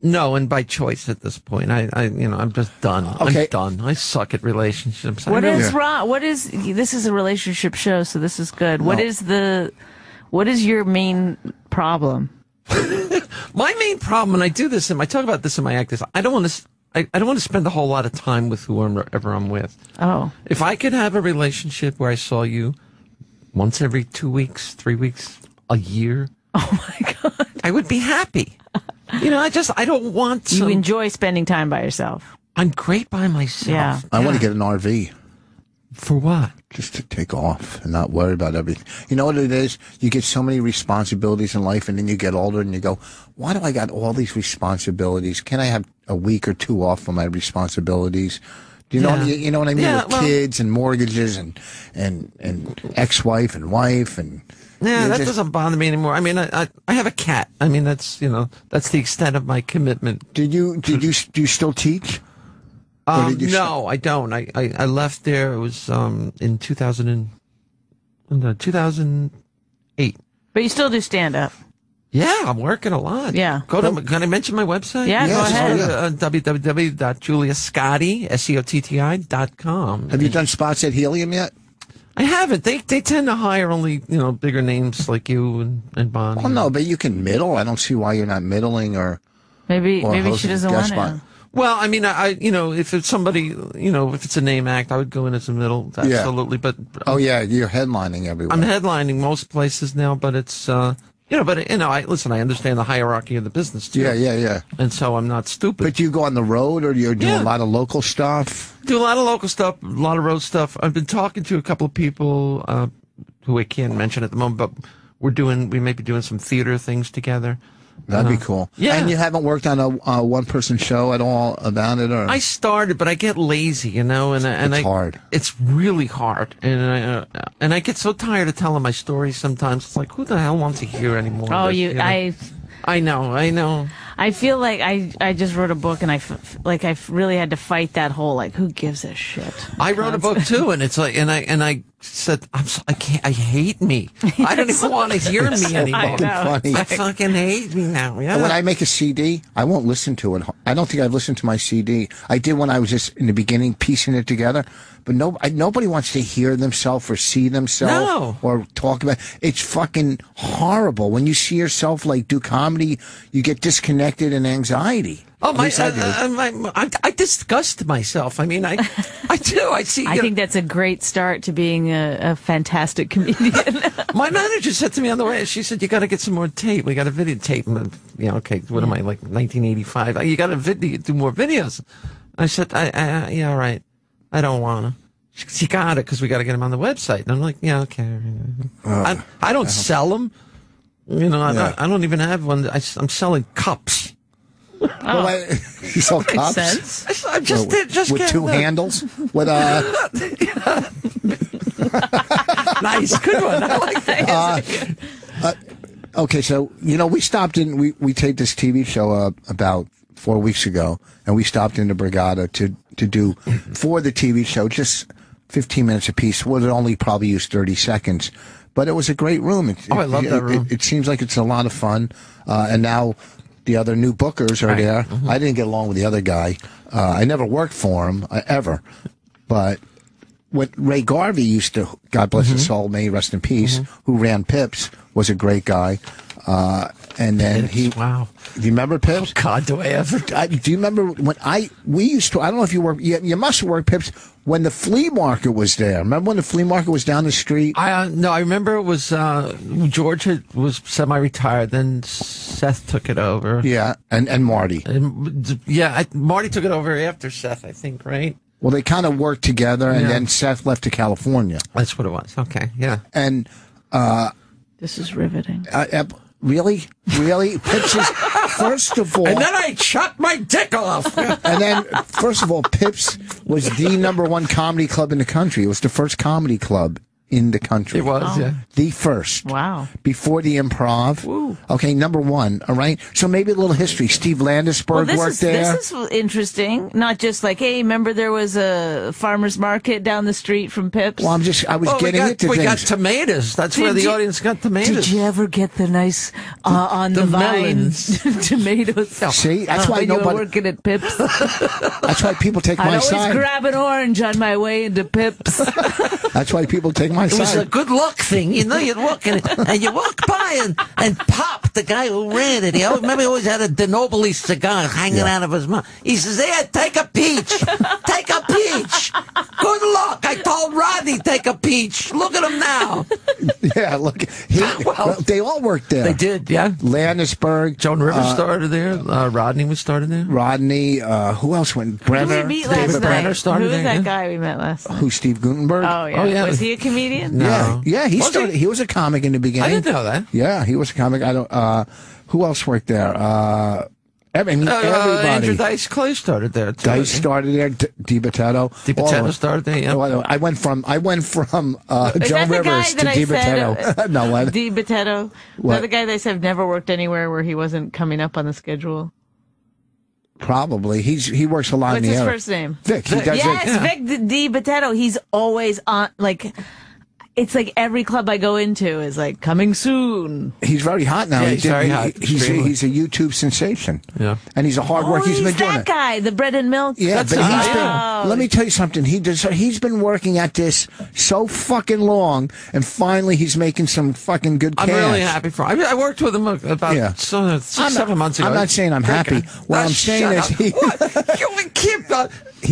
No, and by choice at this point. I'm just done. Okay. I'm done. I suck at relationships. What is wrong? This is a relationship show, so this is good. No. What is your main problem? My main problem, and I talk about this in my act, is I don't want to spend a whole lot of time with whoever I'm with. Oh. If I could have a relationship where I saw you once every 2 weeks, 3 weeks, a year. Oh my God. I would be happy. I don't want to. You enjoy spending time by yourself. I'm great by myself. Yeah. I want to get an RV. For what? Just to take off and not worry about everything. You know what it is? You get so many responsibilities in life, and then you get older and you go, why do I got all these responsibilities? Can I have a week or two off from my responsibilities? Do you know what I mean? Yeah, with kids and mortgages and ex-wife and wife and... Yeah, that doesn't bother me anymore. I mean, I have a cat. I mean, that's the extent of my commitment. Do you still teach? No, I don't. I left there. It was in 2008. But you still do stand up. Yeah, I'm working a lot. Yeah. Can I mention my website? Yeah, go ahead. www.juliascotti.com. Have you done spots at Helium yet? I haven't. They tend to hire only bigger names like you and Bonnie. Well, no, but you can middle. I don't see why you're not middling or maybe she doesn't want to. Well, I mean, if it's somebody, if it's a name act, I would go in as a middle, absolutely. Yeah. But you're headlining everywhere. I'm headlining most places now, but it's I understand the hierarchy of the business too. Yeah. And so I'm not stupid. But you go on the road, or you're doing a lot of local stuff? Do a lot of local stuff, a lot of road stuff. I've been talking to a couple of people who I can't mention at the moment, but we may be doing some theater things together. That'd be cool. Yeah. And you haven't worked on a one-person show at all about it, or? I started, but I get lazy, and it's hard. It's really hard, and I get so tired of telling my stories. Sometimes it's like, who the hell wants to hear anymore? Oh, I know. I feel like I just wrote a book, and I really had to fight that whole who gives a shit. I wrote a book too, and it's like, and I said, I hate me. I don't even want to hear me anymore. I fucking hate me now. Yeah. When I make a CD, I won't listen to it. I don't think I've listened to my CD. I did when I was just in the beginning piecing it together. But nobody wants to hear themselves or see themselves or talk about it. It's fucking horrible. When you see yourself do comedy, you get disconnected and anxiety. Oh, I disgust myself. I mean, I do. I see. I think that's a great start to being a fantastic comedian. My manager said to me on the way, she said, you got to get some more tape. We got a video tape. Okay, what am I, 1985? You got to do more videos. I said, yeah, all right. I don't want to. She got it because we got to get them on the website. And I'm like, yeah, okay. I don't sell them. You know, I don't even have one. I'm selling cups. Well, you sell cups? Sense. I'm just with two handles? With nice, good one. I like that. Okay, so we stopped in. We taped this TV show about 4 weeks ago, and we stopped into Brigada to do for the TV show just 15 minutes apiece. Would only probably use 30 seconds, but it was a great room. I love that room. It seems like it's a lot of fun, and now the other new bookers are there. Mm-hmm. I didn't get along with the other guy. I never worked for him ever, but. What Ray Garvey used to, God bless his soul, may he rest in peace, who ran Pips, was a great guy. And then Pips, wow. Do you remember Pips? Oh, God, do I ever? Do you remember when we used to, I don't know if you worked, you must have worked Pips when the flea market was there. Remember when the flea market was down the street? No, I remember it was, George was semi-retired, then Seth took it over. Yeah, and Marty. Marty took it over after Seth, I think, right? Well, they kind of worked together, and then Seth left to California. That's what it was. Okay, yeah. And this is riveting. Really? Pips is, first of all... And then I chopped my dick off. And then, first of all, Pips was the #1 comedy club in the country. It was the first comedy club in the country. It was, yeah. The first. Wow. Before the Improv. Ooh. Okay, #1, all right? So maybe a little history. Steve Landesberg worked there. This is interesting. Not just like, hey, remember there was a farmer's market down the street from Pips? Well, I was getting into we things. got tomatoes. That's where the audience got tomatoes. Did you ever get the nice, on the vines tomatoes? See, that's why when nobody... you were working at Pips. That's why people take my side. I'd always grab an orange on my way into Pips. That's why people take my side. It was a good luck thing, you walk and you walk by and Pop, the guy who ran it, he always had a De Nobili cigar hanging out of his mouth. He says, "Here, take a peach, take a peach. Good luck." I told Rodney, take a peach. Look at him now. Yeah, look, they all worked there. They did, yeah. Landesberg, Joan Rivers started there. Rodney was started there. Rodney, who else went? Brenner, who we meet last David night? Brenner started Who was there. that guy we met last night? Who? Steve Gutenberg? Oh yeah. Was he a comedian? No. Yeah, he started. He was a comic in the beginning. I didn't know that. Yeah, he was a comic. I don't. Who else worked there? Everybody. Andrew Dice Clay started there too. Dice started there. DiBitetto. DiBitetto started there. Yeah. I went from Joan Rivers to DiBitetto. No, what? DiBitetto. The other guy they said never worked anywhere where he wasn't coming up on the schedule. Probably. He works a lot What's in the his area. first name? Vic. He does Vic DiBitetto. He's always on, like, it's like every club I go into is like, coming soon. He's very hot now. Yeah, he's very hot. He's a YouTube sensation. Yeah. And he's a hard worker. He's been doing that it. guy, the bread and milk. Yeah, but let me tell you something. He's been working at this so fucking long, and finally he's making some fucking good cash. I'm really happy for him. I worked with him about 7 months ago. I'm not saying I'm happy. What I'm saying is he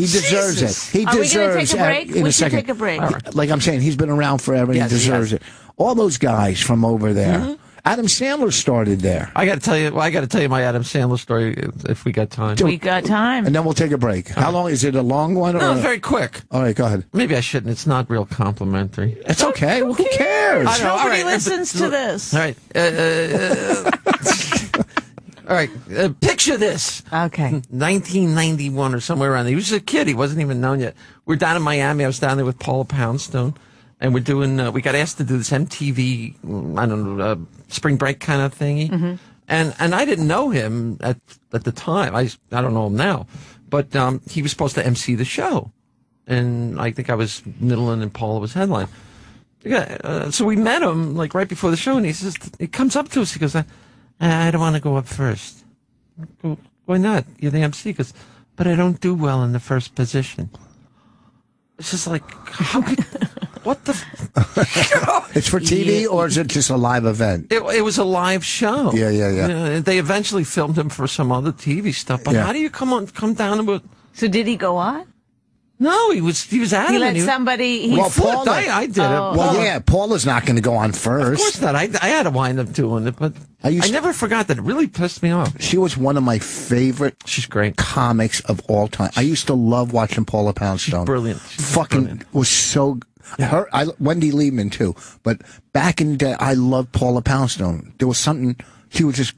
deserves it. He Are deserves we going to take a break? In We a should second. take a break. Like I'm saying, he's been around forever. Yes, he deserves it. All those guys from over there. Mm-hmm. Adam Sandler started there. I got to tell you my Adam Sandler story if we got time. We got time. And then we'll take a break. How long? Is it a long one? No, very quick. All right, go ahead. Maybe I shouldn't. It's not real complimentary. It's okay. Well, who cares? I know. Nobody listens to this. All right. All right. Picture this. Okay. 1991 or somewhere around there. He was a kid. He wasn't even known yet. We're down in Miami. I was down there with Paula Poundstone. And we're doing, we got asked to do this MTV, I don't know, spring break kind of thingy. Mm-hmm. And I didn't know him at the time. I don't know him now. But he was supposed to MC the show. And I think I was middling and Paula was headline. So we met him like right before the show. And he comes up to us. He goes, I don't want to go up first. I go, why not? You're the MC. He goes, but I don't do well in the first position. It's just like, how could... What the? It's for TV, or is it just a live event? It was a live show. Yeah. They eventually filmed him for some other TV stuff. But how do you come down with? So did he go on? No, he was adamant. He let somebody. Well, Paula, I did it. Well, yeah, Paula's not going to go on first. Of course not. I had to wind up doing it, but I never forgot that. It really pissed me off. She was one of my favorite. She's great comics of all time. I used to love watching Paula Poundstone. She's brilliant. Was so. Yeah. Wendy Liebman too. But back in the day, I loved Paula Poundstone. There was something. She was just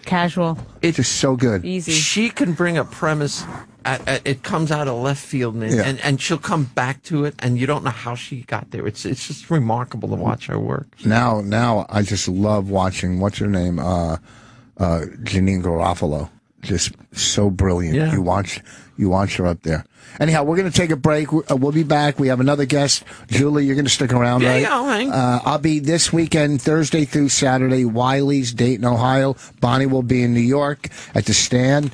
casual. It's just so good. Easy. She can bring a premise. It comes out of left field, man, and she'll come back to it, and you don't know how she got there. It's just remarkable to watch her work. Now I just love watching. What's her name? Janine Garofalo. Just so brilliant. Yeah. You watch her up there. Anyhow, we're going to take a break. We'll be back. We have another guest. Julie, you're going to stick around, right? Yeah, I'll hang. I'll be this weekend, Thursday through Saturday, Wiley's, Dayton, Ohio. Bonnie will be in New York at the Stand.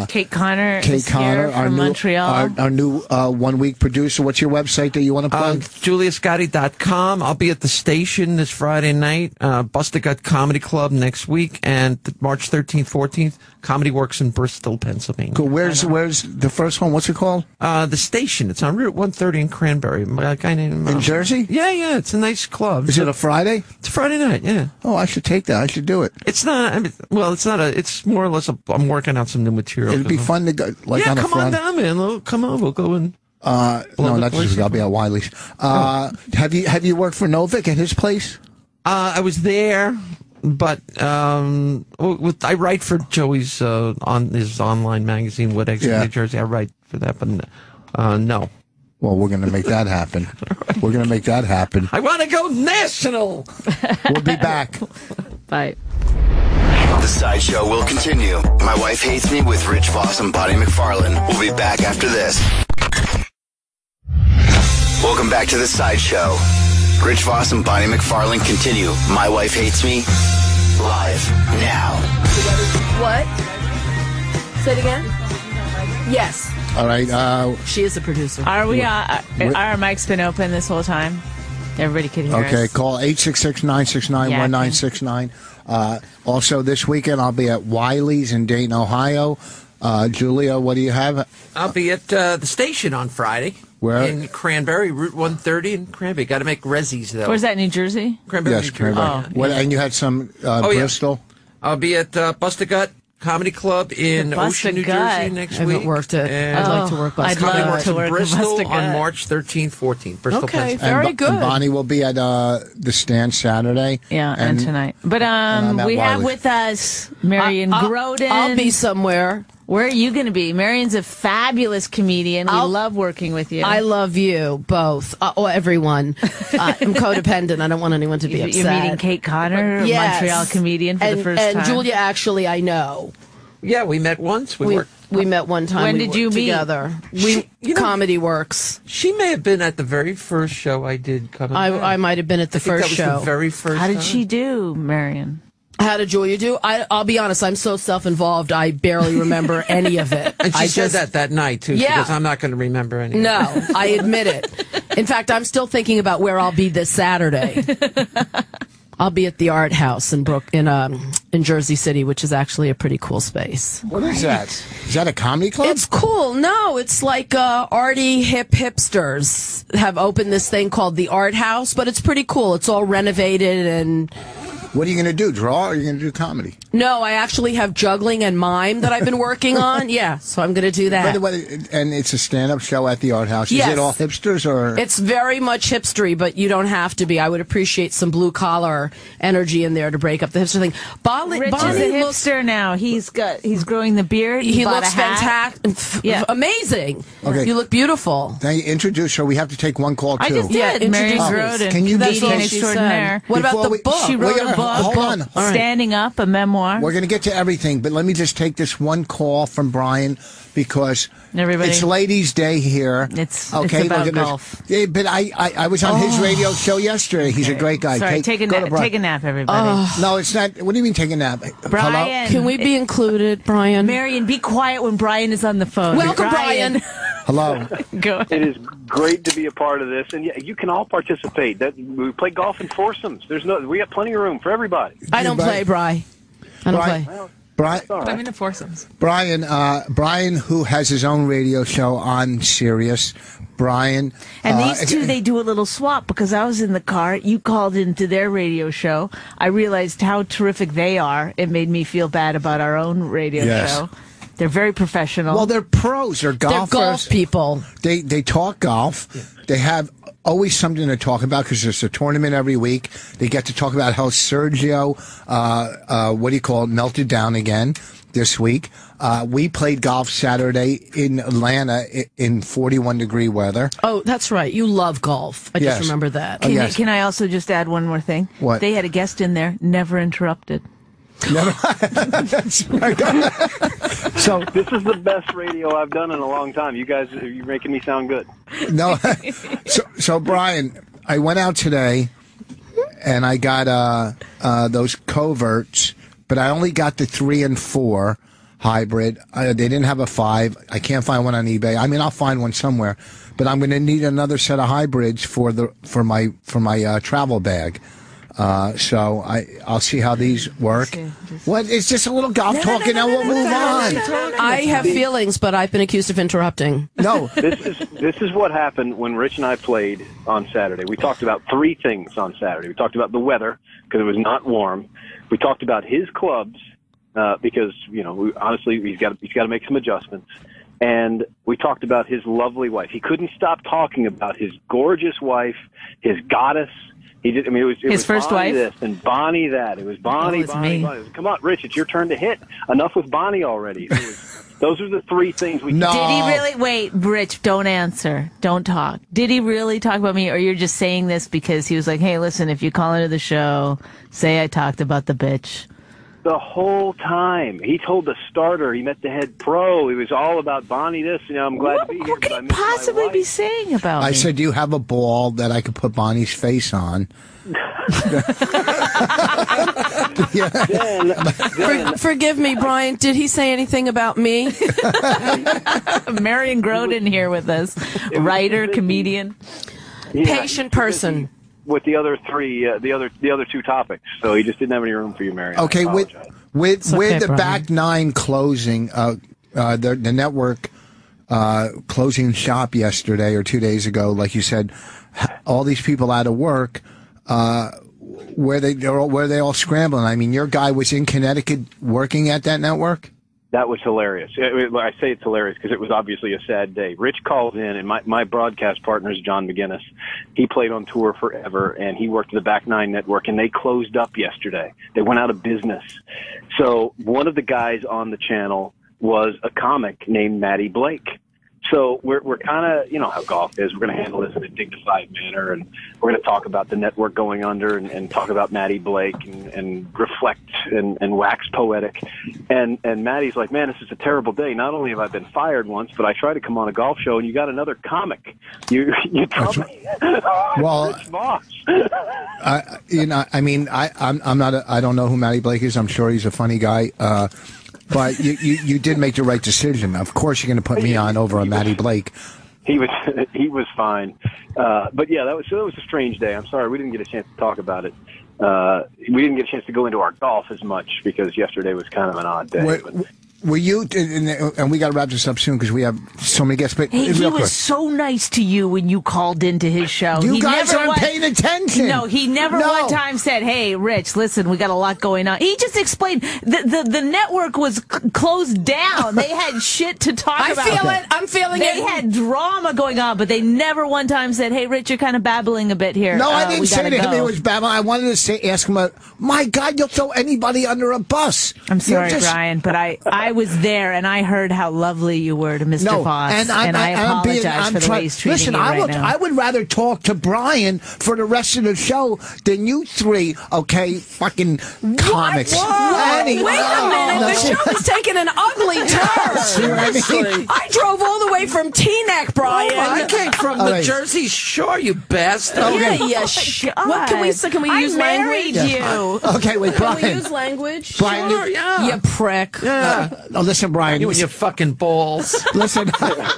Kate Connor is here from Montreal. Our new 1 week producer. What's your website that you want to plug? JuliaScotti.com. I'll be at the Station this Friday night. Bust a Gut Comedy Club next week, and March 13th, 14th, Comedy Works in Bristol, Pennsylvania. Cool. Where's the first one? What's it called? The Station. It's on Route 130 in Cranberry. A guy named in Jersey. Yeah. It's a nice club. Is it a Friday? It's a Friday night. Yeah. Oh, I should take that. I should do it. It's not. It's not a. It's more or less. I'm working out some new material. It'd be fun to go. Like on the come front. on down, man. Come on, we'll go and. No, not just. I'll be at Wiley's. Have you worked for Novik at his place? I was there, but I write for Joey's on his online magazine, Wood Exit, New Jersey. I write for that, but no. Well, we're going to make that happen. We're going to make that happen. I want to go national. We'll be back. Bye. The Sideshow will continue. My Wife Hates Me with Rich Voss and Bonnie McFarlane. We'll be back after this. Welcome back to The Sideshow. Rich Voss and Bonnie McFarlane continue. My Wife Hates Me live now. What? Say it again? Yes. All right. She is the producer. Are we? Our mic's been open this whole time. Everybody can hear us. Okay, call 866-969-1969. Also, this weekend, I'll be at Wiley's in Dayton, Ohio. Julia, what do you have? I'll be at the Station on Friday. Where? In Cranberry, Route 130 in Cranberry. Got to make resis, though. Where's that, New Jersey? Cranberry, yes, New Jersey. Cranberry. And you had some Bristol? Yeah. I'll be at Bust a Gut Comedy Club in Ocean, New Jersey next week. I haven't worked it. I'd like to work Bust a Gut. Comedy Works in Bristol on March 13th, 14th. Bristol, okay, very good. And Bonnie will be at the Stand Saturday. Yeah, and tonight. But we have with us Marion Groden. I'll be somewhere. Where are you going to be? Marion's a fabulous comedian. We love working with you. I love you both, or everyone. I'm codependent. I don't want anyone to be upset. You're meeting Kate Connor, a Montreal comedian, for the first time. And Julia, actually, I know. Yeah, we met once. We met one time. When did you meet? Together. Comedy Works. She may have been at the very first show I did. I might have been at the first show. That was the very first. How did she do, Marion? How did Julia do? I'll be honest, I'm so self-involved, I barely remember any of it. And she said that night, too. Yeah. Because I'm not going to remember any of it. No, I admit it. In fact, I'm still thinking about where I'll be this Saturday. I'll be at the Art House in Jersey City, which is actually a pretty cool space. What is that? Is that a comedy club? It's cool. No, it's like arty hip hipsters have opened this thing called the Art House, but it's pretty cool. It's all renovated and... What are you going to do? Draw, or are you going to do comedy? No, I actually have juggling and mime that I've been working on. Yeah, so I'm going to do that. And it's a stand-up show at the Art House. Is it all hipsters, or? It's very much hipstery, but you don't have to be. I would appreciate some blue-collar energy in there to break up the hipster thing. Rich is a hipster now. He's growing the beard. He looks fantastic. Yeah. Amazing. Okay. You look beautiful. Now you introduce her. We have to take one call, too. I just did. Marion Groden. Can you be extraordinaire? What about the book? She wrote a book. Hold on. Standing Up, a memoir. We're going to get to everything, but let me just take this one call from Brian because it's Ladies' Day here. It's about golf. Yeah, but I was on his radio show yesterday. He's a great guy. Sorry, take a nap, everybody. No, it's not. What do you mean take a nap? Brian. Hello? Can we be included, Brian? Marion, be quiet when Brian is on the phone. Welcome, Brian. Hello. Go ahead. It is great to be a part of this, and you can all participate. We play golf in foursomes. We got plenty of room for everybody. I don't play, Bri. I don't play. Well, Brian, But I'm into foursomes. Brian, who has his own radio show on Sirius. Brian. And these two, they do a little swap because I was in the car. You called into their radio show. I realized how terrific they are. It made me feel bad about our own radio show. They're very professional. Well, they're pros. They're golfers. They're golf people. They talk golf. They have always something to talk about because there's a tournament every week. They get to talk about how Sergio, melted down again this week. We played golf Saturday in Atlanta in 41-degree weather. Oh, that's right. You love golf. I just remember that. Can I also just add one more thing? What? They had a guest in there, never interrupted. That's right. So this is the best radio I've done in a long time. You guys, you're making me sound good. No, so Brian, I went out today and I got those coverts, but I only got the 3 and 4 hybrid. They didn't have a 5. I can't find one on eBay. I mean, I'll find one somewhere, but I'm going to need another set of hybrids for my travel bag. So I'll see how these work. What? It's just a little golf talk, and then we'll move on. I have feelings, but I've been accused of interrupting. No, this is what happened when Rich and I played on Saturday. We talked about 3 things on Saturday. We talked about the weather because it was not warm. We talked about his clubs because honestly he's got to make some adjustments. And we talked about his lovely wife. He couldn't stop talking about his gorgeous wife, his goddess. He did. I mean, it was his first Bonnie wife, this and Bonnie that. It was Bonnie. Bonnie. Come on, Rich, it's your turn to hit. Enough with Bonnie already. Those are the 3 things we. No. Did he really? Wait, Rich, don't answer. Don't talk. Did he really talk about me, or you're just saying this because he was like, "Hey, listen, if you call into the show, say I talked about the bitch." The whole time. He told the starter, he met the head pro. It was all about Bonnie this. I'm glad to be here. What could he possibly be saying about me? I said, do you have a ball that I could put Bonnie's face on? Forgive me, Brian. Did he say anything about me? Marion Groden here with us. Writer, comedian. Patient person. With the other 3, the other 2 topics, so he just didn't have any room for you, Marion. Okay, with the Brian. Back 9 closing, the network closing shop yesterday or 2 days ago, like you said, all these people out of work, where they all scrambling. I mean, your guy was in Connecticut working at that network. That was hilarious. I say it's hilarious because it was obviously a sad day. Rich calls in, and my broadcast partner is John McGinnis. He played on tour forever, and he worked at the Back 9 Network, and they closed up yesterday. They went out of business. So one of the guys on the channel was a comic named Matty Blake. So we're kind of, how golf is. We're going to handle this in a dignified manner, and we're going to talk about the network going under and talk about Matty Blake and reflect and wax poetic. And Matty's like, man, this is a terrible day. Not only have I been fired once, but I tried to come on a golf show, and you got another comic. You tell me. Well, Rich Voss. I don't know who Matty Blake is. I'm sure he's a funny guy. But you did make the right decision. Of course, you're going to put me on over a Matty Blake. He was fine. But yeah, that was a strange day. I'm sorry we didn't get a chance to talk about it. We didn't get a chance to go into our golf as much because yesterday was kind of an odd day. Were you, and we got to wrap this up soon because we have so many guests, but hey, he was so nice to you when you called into his show. You guys aren't paying attention. No, he never one time said, hey, Rich, listen, we got a lot going on. He just explained the network was closed down. They had shit to talk about. I'm feeling it. They had drama going on, but they never one time said, hey, Rich, you're kind of babbling a bit here. No, I didn't say to him it was babbling. I wanted to ask him, my God, you'll throw anybody under a bus. I'm sorry, Brian, but I was there, and I heard how lovely you were to Mr. Voss, and I apologize for the way he's treating you right now. I would rather talk to Brian for the rest of the show than you 3, okay, fucking comics. Wait a minute, the show is taking an ugly turn. I drove all the way from Teaneck, Brian. I came from the Jersey Shore, you bastard. Okay. What can we use language? I married you. Okay, wait, Brian. Can we use language? Brian, sure, yeah. You prick. Yeah. Listen, Brian. You and your fucking balls. Listen.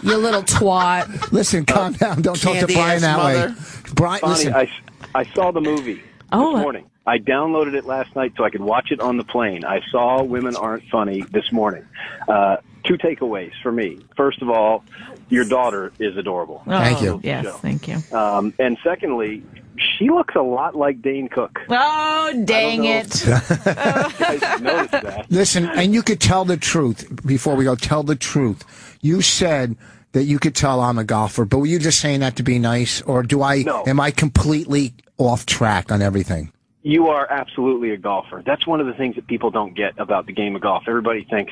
You little twat. Listen, calm down. Don't talk to Brian that way. Brian, Bonnie, listen. I saw the movie this morning. I downloaded it last night so I could watch it on the plane. I saw Women Aren't Funny this morning. 2 takeaways for me. First of all, your daughter is adorable. Thank you. Yes, thank you. And secondly, she looks a lot like Dane Cook. Oh, dang it. You guys noticed that. Listen, and you could tell the truth. Before we go, tell the truth. You said that you could tell I'm a golfer, but were you just saying that to be nice, or am I completely off track on everything? You are absolutely a golfer. That's one of the things that people don't get about the game of golf. Everybody thinks,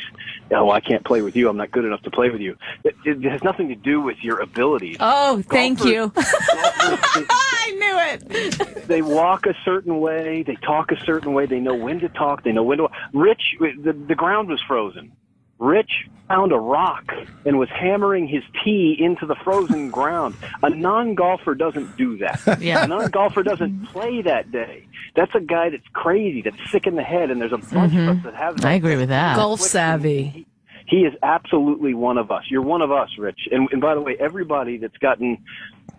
oh, I can't play with you. I'm not good enough to play with you. It has nothing to do with your abilities. Oh, thank you. I knew it. They walk a certain way. They talk a certain way. They know when to talk. They know when to... Rich, the ground was frozen. Rich found a rock and was hammering his tee into the frozen ground. A non-golfer doesn't do that. Yeah. A non-golfer doesn't play that day. That's a guy that's crazy, that's sick in the head, and there's a bunch of us that have that. I agree with that. Golf savvy. He is absolutely one of us. You're one of us, Rich. And by the way, everybody that's gotten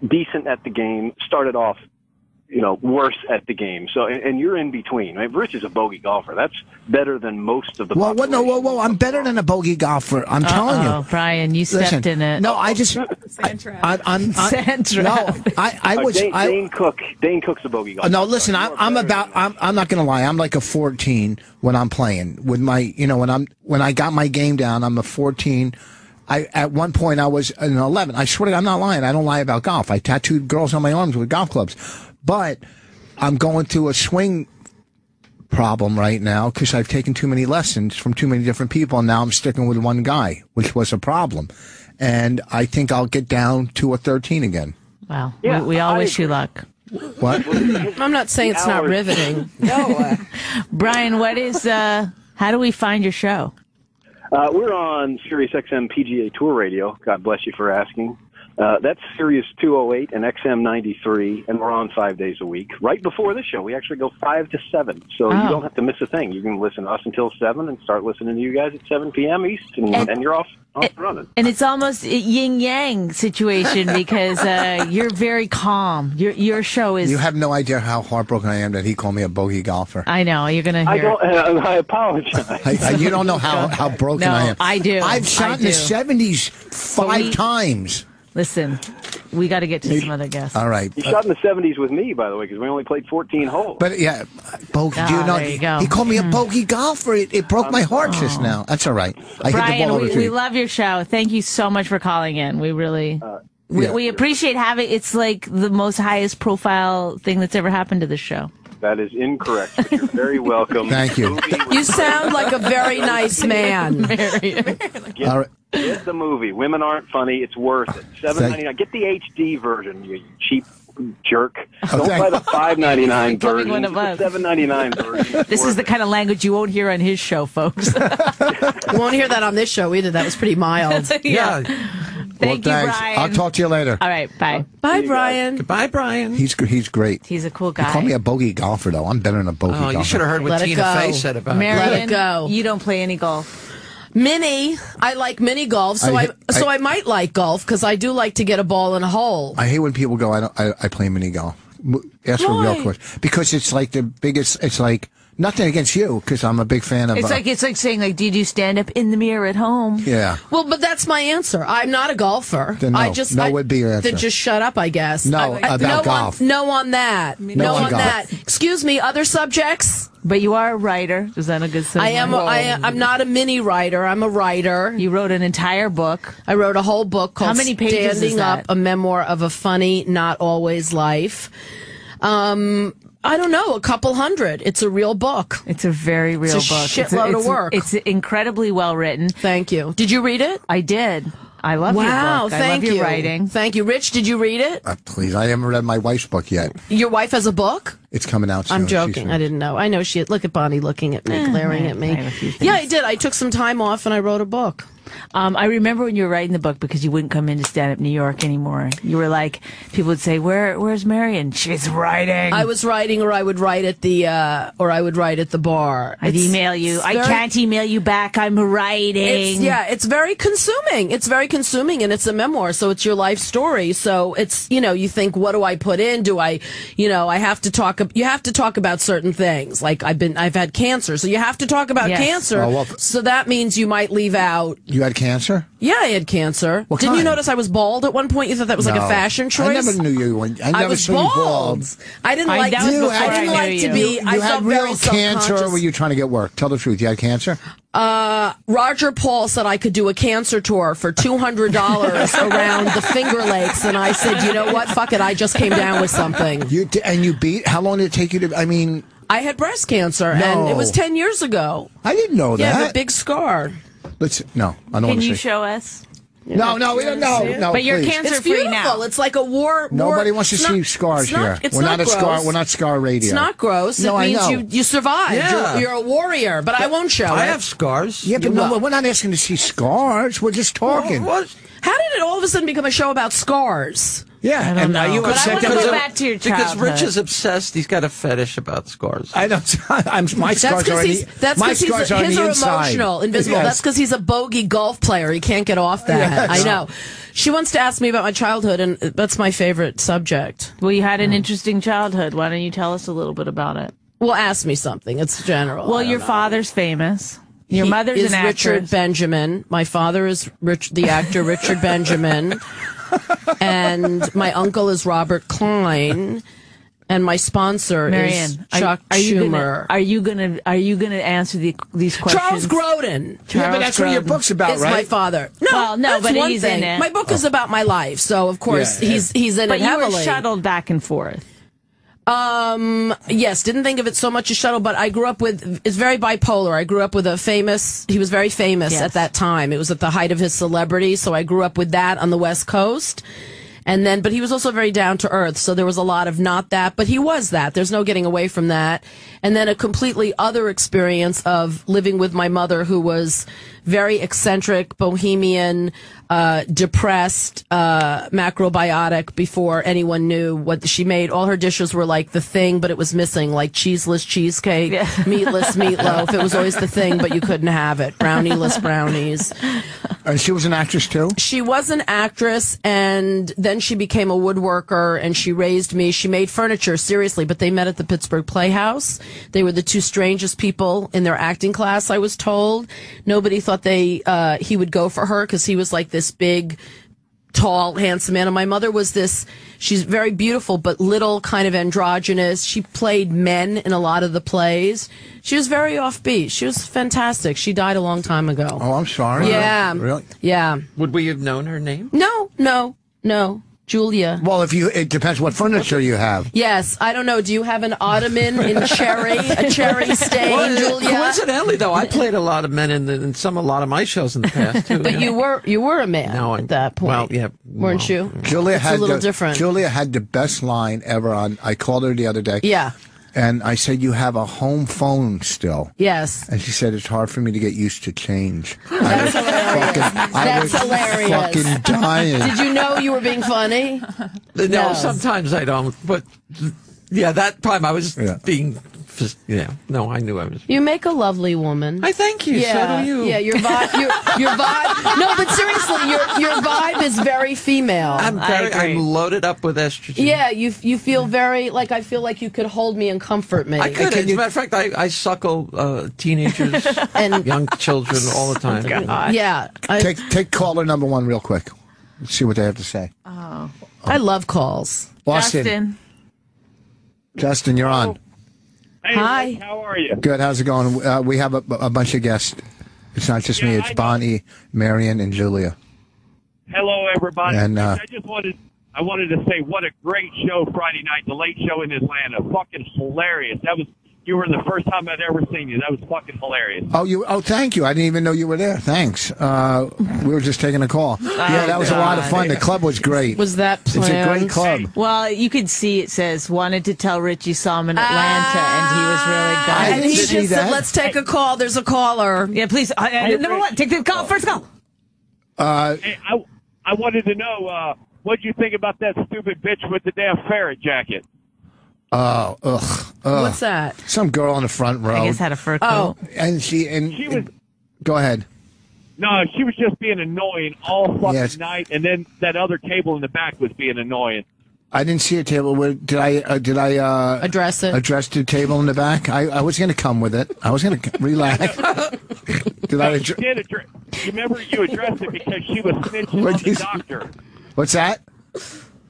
decent at the game started off, worse at the game. So, and you're in between. Right? Rich is a bogey golfer. That's better than most of the population. Whoa. I'm better than a bogey golfer. I'm telling you. Brian, you stepped in it. No, I just... Sand trap. Dane Cook's a bogey golfer. No, listen, I'm not going to lie. I'm like a 14 when I'm playing. With my, when I got my game down, I'm a 14. At one point I was an 11. I swear to God, I'm not lying. I don't lie about golf. I tattooed girls on my arms with golf clubs. But I'm going through a swing problem right now because I've taken too many lessons from too many different people, and now I'm sticking with one guy, which was a problem. And I think I'll get down to a 13 again. Wow. Yeah, we all wish you luck. What? I'm not saying it's not riveting. No. Brian, how do we find your show? We're on Sirius XM PGA Tour Radio. God bless you for asking. That's Sirius 208 and XM 93, and we're on 5 days a week. Right before this show, we actually go 5 to 7, so you don't have to miss a thing. You can listen to us until 7 and start listening to you guys at 7 p.m. East, and you're off running. And it's almost a yin-yang situation because you're very calm. Your show is... You have no idea how heartbroken I am that he called me a bogey golfer. I know. You're going to hear... I apologize. You don't know how broken I am. I do. I've shot in the 70s 5 times. Listen, we got to get to some other guests. All right. You shot in the 70s with me, by the way, because we only played 14 holes. But yeah, bogey. There you go. He called me a bogey golfer. It broke my heart just now. That's all right. Brian, we love your show. Thank you so much for calling in. We really we appreciate having. It's like the most highest profile thing that's ever happened to this show. That is incorrect. But you're very welcome. Thank you. You sound like a very nice man. Get the movie. Women Aren't Funny. It's worth it. $7.99. Get the HD version, you cheap jerk. Don't buy the $5.99 version. Get the $7.99 version. This is the kind of language you won't hear on his show, folks. You won't hear that on this show either. That was pretty mild. Yeah. Thank you, Brian. I'll talk to you later. All right, bye. Bye, Brian. Goodbye, Brian. He's great. He's a cool guy. He called me a bogey golfer, though. I'm better than a bogey golfer. You should have heard what Tina Fey said about Marion, Let it go. You don't play any golf. Mini, I like mini golf, so I might like golf because I do like to get a ball in a hole. I hate when people go, I play mini golf. Ask a real question. Because it's like the biggest, it's like, nothing against you, because I'm a big fan of... It's like saying, did you stand up in the mirror at home? Yeah. Well, but that's my answer. I'm not a golfer. Then no would be your answer. Then just shut up, I guess. No, about golf. No on that. No on that. Excuse me, other subjects? But you are a writer. Is that a good thing? I'm not a mini writer. I'm a writer. You wrote an entire book. I wrote a whole book called How many pages Standing is that? Up, a memoir of a funny, not always life. I don't know, a couple hundred. It's a real book. It's a very real book. It's a shitload of work. It's incredibly well written. Thank you. Did you read it? I did. I love your book. Wow, I love your writing. Thank you. Rich, did you read it? Please, I haven't read my wife's book yet. Your wife has a book? It's coming out soon. I'm joking. I didn't know. I know she... Look at Bonnie looking at me, glaring at me. Yeah, I did. I took some time off and I wrote a book. I remember when you were writing the book, because you wouldn't come into Stand Up New York anymore. You were like, people would say, "Where's Marion? She's writing." I was writing, or I would write at the bar. I'd email you. I can't email you back. I'm writing. It's very consuming. It's very consuming, and it's a memoir, so it's your life story. So it's, you think, what do I put in? Do I, I have to talk. You have to talk about certain things. Like I've had cancer, so you have to talk about cancer. Oh, well, so that means you might leave out. You had cancer? Yeah, I had cancer. What Didn't kind? you notice I was bald at one point? You thought that was like a fashion choice? I never knew you. I never was saw you bald. I didn't like to be. You had real cancer, or were you trying to get work? Tell the truth. You had cancer? Roger Paul said I could do a cancer tour for $200 around the Finger Lakes, and I said, you know what? Fuck it. I just came down with something. And you beat? How long did it take you to? I mean, I had breast cancer, and it was 10 years ago. I didn't know that. Yeah, I have a big scar. I don't want to Can see. you show us? No, we don't know. No, but you're please. cancer-free now. It's like a war. Nobody wants to see scars here. We're not scar radio. It's not gross. No, it means you survived. Yeah. You're a warrior, but I won't show it. I have scars. Yeah, but we're not asking to see scars. We're just talking. How did it all of a sudden become a show about scars? Yeah, and are you but upset? I want to go back to your childhood. Because Rich is obsessed. He's got a fetish about scars. I don't. My scars are on the inside. His are emotional, invisible. Yes. That's because he's a bogey golf player. He can't get off that. Yes. I know. She wants to ask me about my childhood, and that's my favorite subject. Well, you had an interesting childhood. Why don't you tell us a little bit about it? Well, ask me something. It's general. Well, your father's famous. Your mother's an actress. Richard Benjamin. My father is the actor Richard Benjamin. And my uncle is Robert Klein, and my sponsor is Chuck Schumer. Are you gonna answer these questions? Charles Grodin. But that's what your book's about, is right? my father. No, but one he's thing. in it. My book is about my life, so of course he's in it heavily. But you were shuttled back and forth. Yes, didn't think of it so much as shuttle, but I grew up it's very bipolar. I grew up with he was very famous at that time. It was at the height of his celebrity, so I grew up with that on the West Coast. But he was also very down to earth, so there was a lot of not that, but he was that. There's no getting away from that. And then a completely other experience of living with my mother, who was very eccentric, bohemian, depressed, macrobiotic before anyone knew what she made. All her dishes were like the thing, but it was missing, like cheeseless cheesecake, meatless meatloaf. It was always the thing, but you couldn't have it. Brownieless brownies. And she was an actress too? She was an actress, and then she became a woodworker, and she raised me. She made furniture, seriously, but they met at the Pittsburgh Playhouse. They were the two strangest people in their acting class, I was told. Nobody thought he would go for her because he was like this big, tall, handsome man. And my mother was she's very beautiful, but little, kind of androgynous. She played men in a lot of the plays. She was very offbeat. She was fantastic. She died a long time ago. Oh, I'm sorry. Yeah. Really? Yeah. Would we have known her name? No. Julia. Well, it depends what furniture you have. Yes, I don't know. Do you have an ottoman in cherry, a cherry stain, Julia? Coincidentally, though, I played a lot of men in a lot of my shows in the past too. But you were a man at that point. Well, yeah, weren't you? Julia had a little different. Julia had the best line ever on. I called her the other day. Yeah. And I said, "You have a home phone still?" Yes. And she said, "It's hard for me to get used to change." That's hilarious. I was fucking dying. Did you know you were being funny? No, sometimes I don't. But yeah, that time I was being. No, I knew I was. You make a lovely woman. I thank you. Yeah, so do you. Yeah, your vibe. No, but seriously, your vibe is very female. I'm loaded up with estrogen. Yeah, you feel very I feel like you could hold me and comfort me. I could. As a matter of fact, I suckle teenagers and young children all the time. Yeah. Take caller number one real quick. Let's see what they have to say. Oh, I love calls. Justin, you're on. Hey, hi. Rick, how are you? Good. How's it going? We have a bunch of guests. It's not just me. It's Bonnie, Marion, and Julia. Hello, everybody. And I wanted to say what a great show Friday night, the Late Show in Atlanta. Fucking hilarious. You were the first time I'd ever seen you. That was fucking hilarious. Oh, thank you. I didn't even know you were there. Thanks. We were just taking a call. Yeah, that was a lot of fun. The club was great. Was that planned? It's a great club. Well, you could see it says, wanted to tell Rich you saw him in Atlanta, and he was really good. I didn't see that. Let's take a call. There's a caller. Yeah, please. Number one, take the call. First call. Hey, I wanted to know what you think about that stupid bitch with the damn ferret jacket. Oh, What's that? Some girl on the front row. I guess had a fur coat. And she was. Go ahead. No, she was just being annoying all fucking night, and then that other table in the back was being annoying. I didn't see a table. Did I address it? Address the table in the back? I was going to come with it. I was going to relax. You remember you addressed it because she was snitching on the doctor. What's that?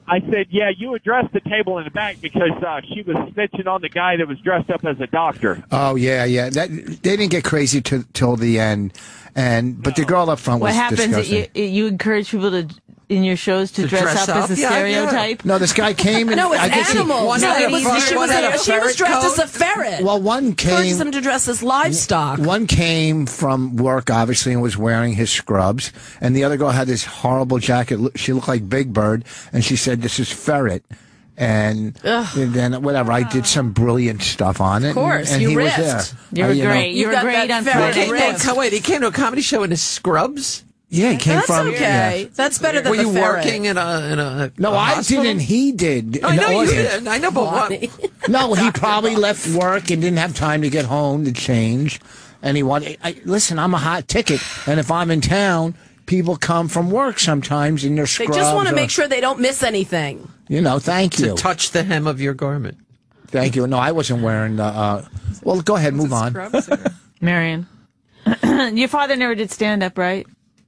I said, yeah, you addressed the table in the back because she was snitching on the guy that was dressed up as a doctor. Oh, yeah. They didn't get crazy till the end. But the girl up front was disgusting. What happens? You encourage people to in your shows to dress up as a stereotype? Yeah. No, this guy came and no, it's animals. She was dressed as a ferret. Well, one came. Encourages them to dress as livestock. One came from work, obviously, and was wearing his scrubs. And the other girl had this horrible jacket. She looked like Big Bird, and she said, "This is ferret." And then whatever, I did some brilliant stuff on it. Of course, and you he riffed. was You there. were great. You were great on Friday. Wait, he came to a comedy show in his scrubs? Yeah, he came That's from. okay. Yeah. That's better than Were you ferret. working in a No, I didn't. He did. I know you did. I know, but what? No, he probably left work and didn't have time to get home to change. And he wanted. Listen, I'm a hot ticket, and if I'm in town, people come from work sometimes in their scrubs. They just want to make sure they don't miss anything. Thank you. To touch the hem of your garment. Thank you. No, I wasn't wearing the. Well, go ahead, move on. Marion, your father never did stand up, right?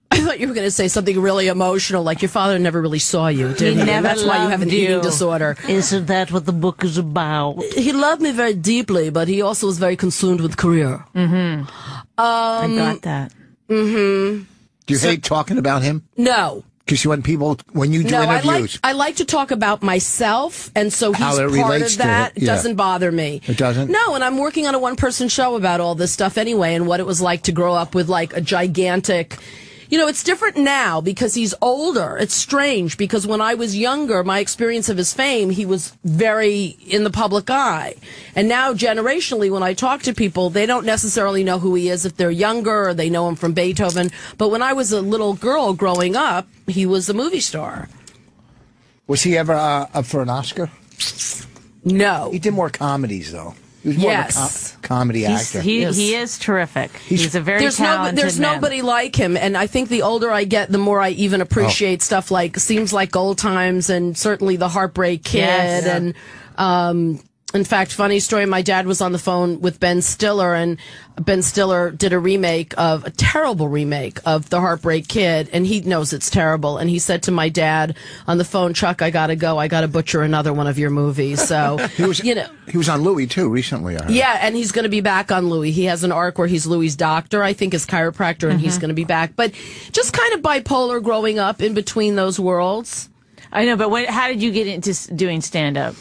I thought you were going to say something really emotional, like your father never really saw you, did he? Never That's why you have an eating disorder. Isn't that what the book is about? He loved me very deeply, but he also was very consumed with career. Mm-hmm. I got that. Mm-hmm. Do you hate talking about him? No. Because when you do interviews. I like to talk about myself, and so he's How it part relates of that. to it. It doesn't bother me. It doesn't? No, and I'm working on a one-person show about all this stuff anyway, and what it was like to grow up with like a gigantic... it's different now because he's older. It's strange because when I was younger, my experience of his fame, he was very in the public eye. And now, generationally, when I talk to people, they don't necessarily know who he is if they're younger or they know him from Beethoven. But when I was a little girl growing up, he was a movie star. Was he ever up for an Oscar? No. He did more comedies, though. He was more of a comedy actor. He is terrific. He's a very talented There's man. nobody like him, and I think the older I get, the more I even appreciate stuff like Seems Like Old Times and certainly The Heartbreak Kid. Yes. And in fact, funny story, my dad was on the phone with Ben Stiller, and Ben Stiller did a terrible remake of The Heartbreak Kid, and he knows it's terrible. And he said to my dad on the phone, "Chuck, I gotta go. I gotta butcher another one of your movies." So, he was on Louis, too, recently, I heard. Yeah, and he's going to be back on Louis. He has an arc where he's Louis' doctor, I think, his chiropractor, and he's going to be back. But just kind of bipolar growing up in between those worlds. I know, but how did you get into doing stand-up?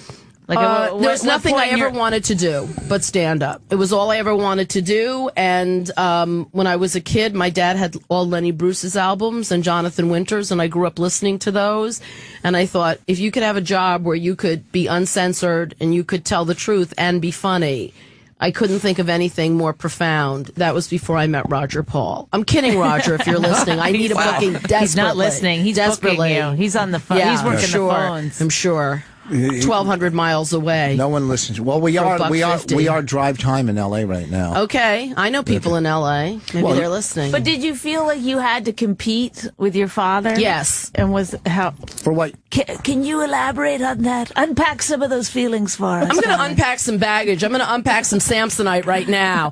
There's nothing I ever wanted to do but stand up. It was all I ever wanted to do. And when I was a kid, my dad had all Lenny Bruce's albums and Jonathan Winters, and I grew up listening to those. And I thought, if you could have a job where you could be uncensored and you could tell the truth and be funny, I couldn't think of anything more profound. That was before I met Roger Paul. I'm kidding, Roger, if you're listening. I need a booking desperately. He's not listening. He's booking you. He's on the phone. Yeah, he's working the phones. I'm sure. 1,200 miles away. No one listens. Well, we are drive time in L.A. right now. Okay, I know people in L.A. Maybe they're listening. But did you feel like you had to compete with your father? Yes. And for what? Can you elaborate on that? Unpack some of those feelings for us. I'm going to unpack some baggage. I'm going to unpack some Samsonite right now.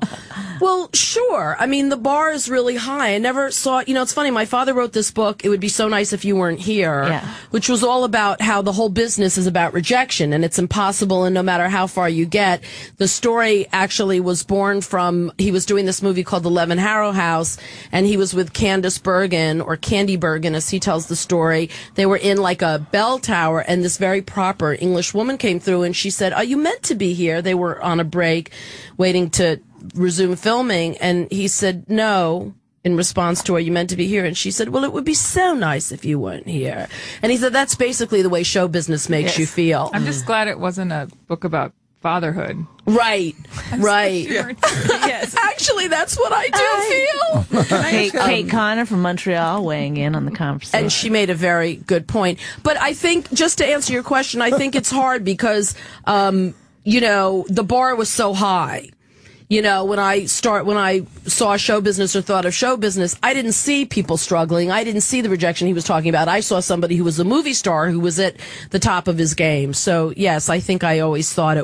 Well, sure. I mean, the bar is really high. I never saw, it's funny. My father wrote this book, It Would Be So Nice If You Weren't Here, which was all about how the whole business is about rejection and it's impossible. And no matter how far you get, the story actually was born from, he was doing this movie called The Levin Harrow House, and he was with Candice Bergen, or Candy Bergen, as he tells the story. They were in like a bell tower, and this very proper English woman came through and she said, "Are you meant to be here?" They were on a break waiting to resume filming, and he said no in response to, "Are you meant to be here?" And she said, "Well, it would be so nice if you weren't here." And he said, that's basically the way show business makes you feel. I'm just glad it wasn't a book about fatherhood. Right. Yes. Actually, that's what I do feel. Kate Connor from Montreal weighing in on the conversation. And she made a very good point. But I think, just to answer your question, I think it's hard because, the bar was so high. When I saw show business or thought of show business, I didn't see people struggling. I didn't see the rejection he was talking about. I saw somebody who was a movie star who was at the top of his game. So, yes, I think I always thought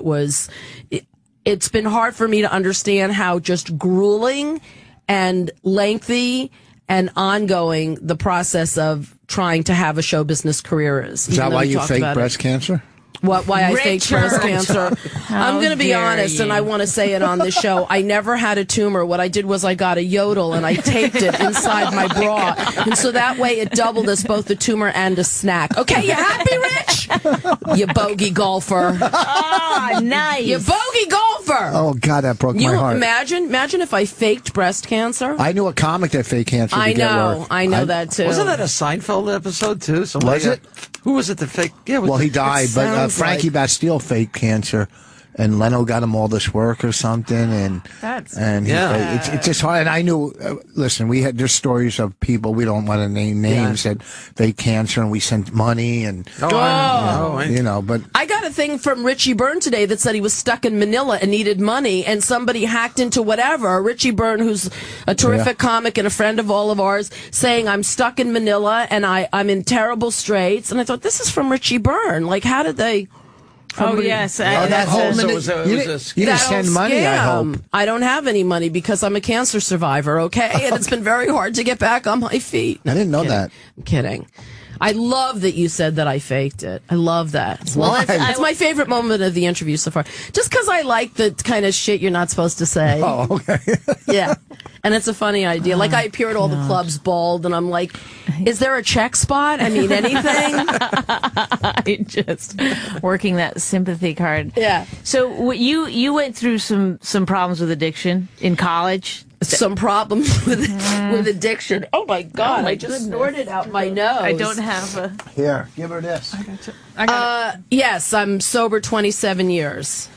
it's been hard for me to understand how just grueling and lengthy and ongoing the process of trying to have a show business career is. Is that why you faked breast cancer? Why I faked breast cancer. I'm going to be honest, you. and I want to say it on the show. I never had a tumor. What I did was I got a yodel and I taped it inside my bra. And so that way it doubled as both a tumor and a snack. Okay, you happy, Rich? You bogey golfer. Oh, nice. You bogey golfer. Oh, God, that broke my heart. Imagine if I faked breast cancer. I knew a comic that faked cancer to get work. I know that too. Wasn't that a Seinfeld episode too? Was it? Who was it that faked? Yeah, well, he died, but Frankie Bastille faked cancer, and Leno got him all this work or something, and it's just hard. And I knew. Listen, there's stories of people, we don't want to name names, that faked cancer, and we sent money, and but I got a thing from Richie Byrne today that said he was stuck in Manila and needed money, and somebody hacked into whatever. Richie Byrne, who's a terrific comic and a friend of all of ours, saying, I'm stuck in Manila and I'm in terrible straits. And I thought, this is from Richie Byrne. Like, how did they... yes. That whole you didn't send money, I hope. I don't have any money because I'm a cancer survivor, okay? And it's been very hard to get back on my feet. I didn't know that. I'm kidding. I love that you said that I faked it. I love that. Well, it's my favorite moment of the interview so far. Just because I like the kind of shit you're not supposed to say. Oh, okay. Yeah. And it's a funny idea. Like, I appear at all the clubs bald, and I'm like, is there a check spot? I mean, anything? I'm just working that sympathy card. Yeah. So you went through some problems with addiction in college? Some problems with addiction. Oh, my God. I just snorted out my nose. I don't have a... Here, give her this. I got it. Yes, I'm sober 27 years.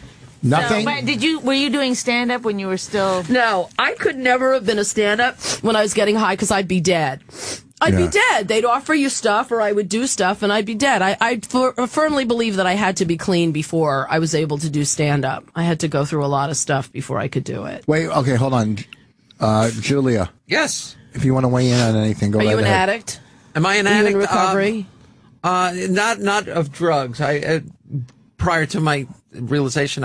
Nothing? No, were you doing stand-up when you were still... No, I could never have been a stand-up when I was getting high because I'd be dead. I'd be dead. They'd offer you stuff or I would do stuff and I'd be dead. I firmly believe that I had to be clean before I was able to do stand-up. I had to go through a lot of stuff before I could do it. Wait, okay, hold on. Julia. Yes. If you want to weigh in on anything, go right ahead. Are you an addict? Am I an addict? Are you in recovery? Not of drugs. Prior to my realization,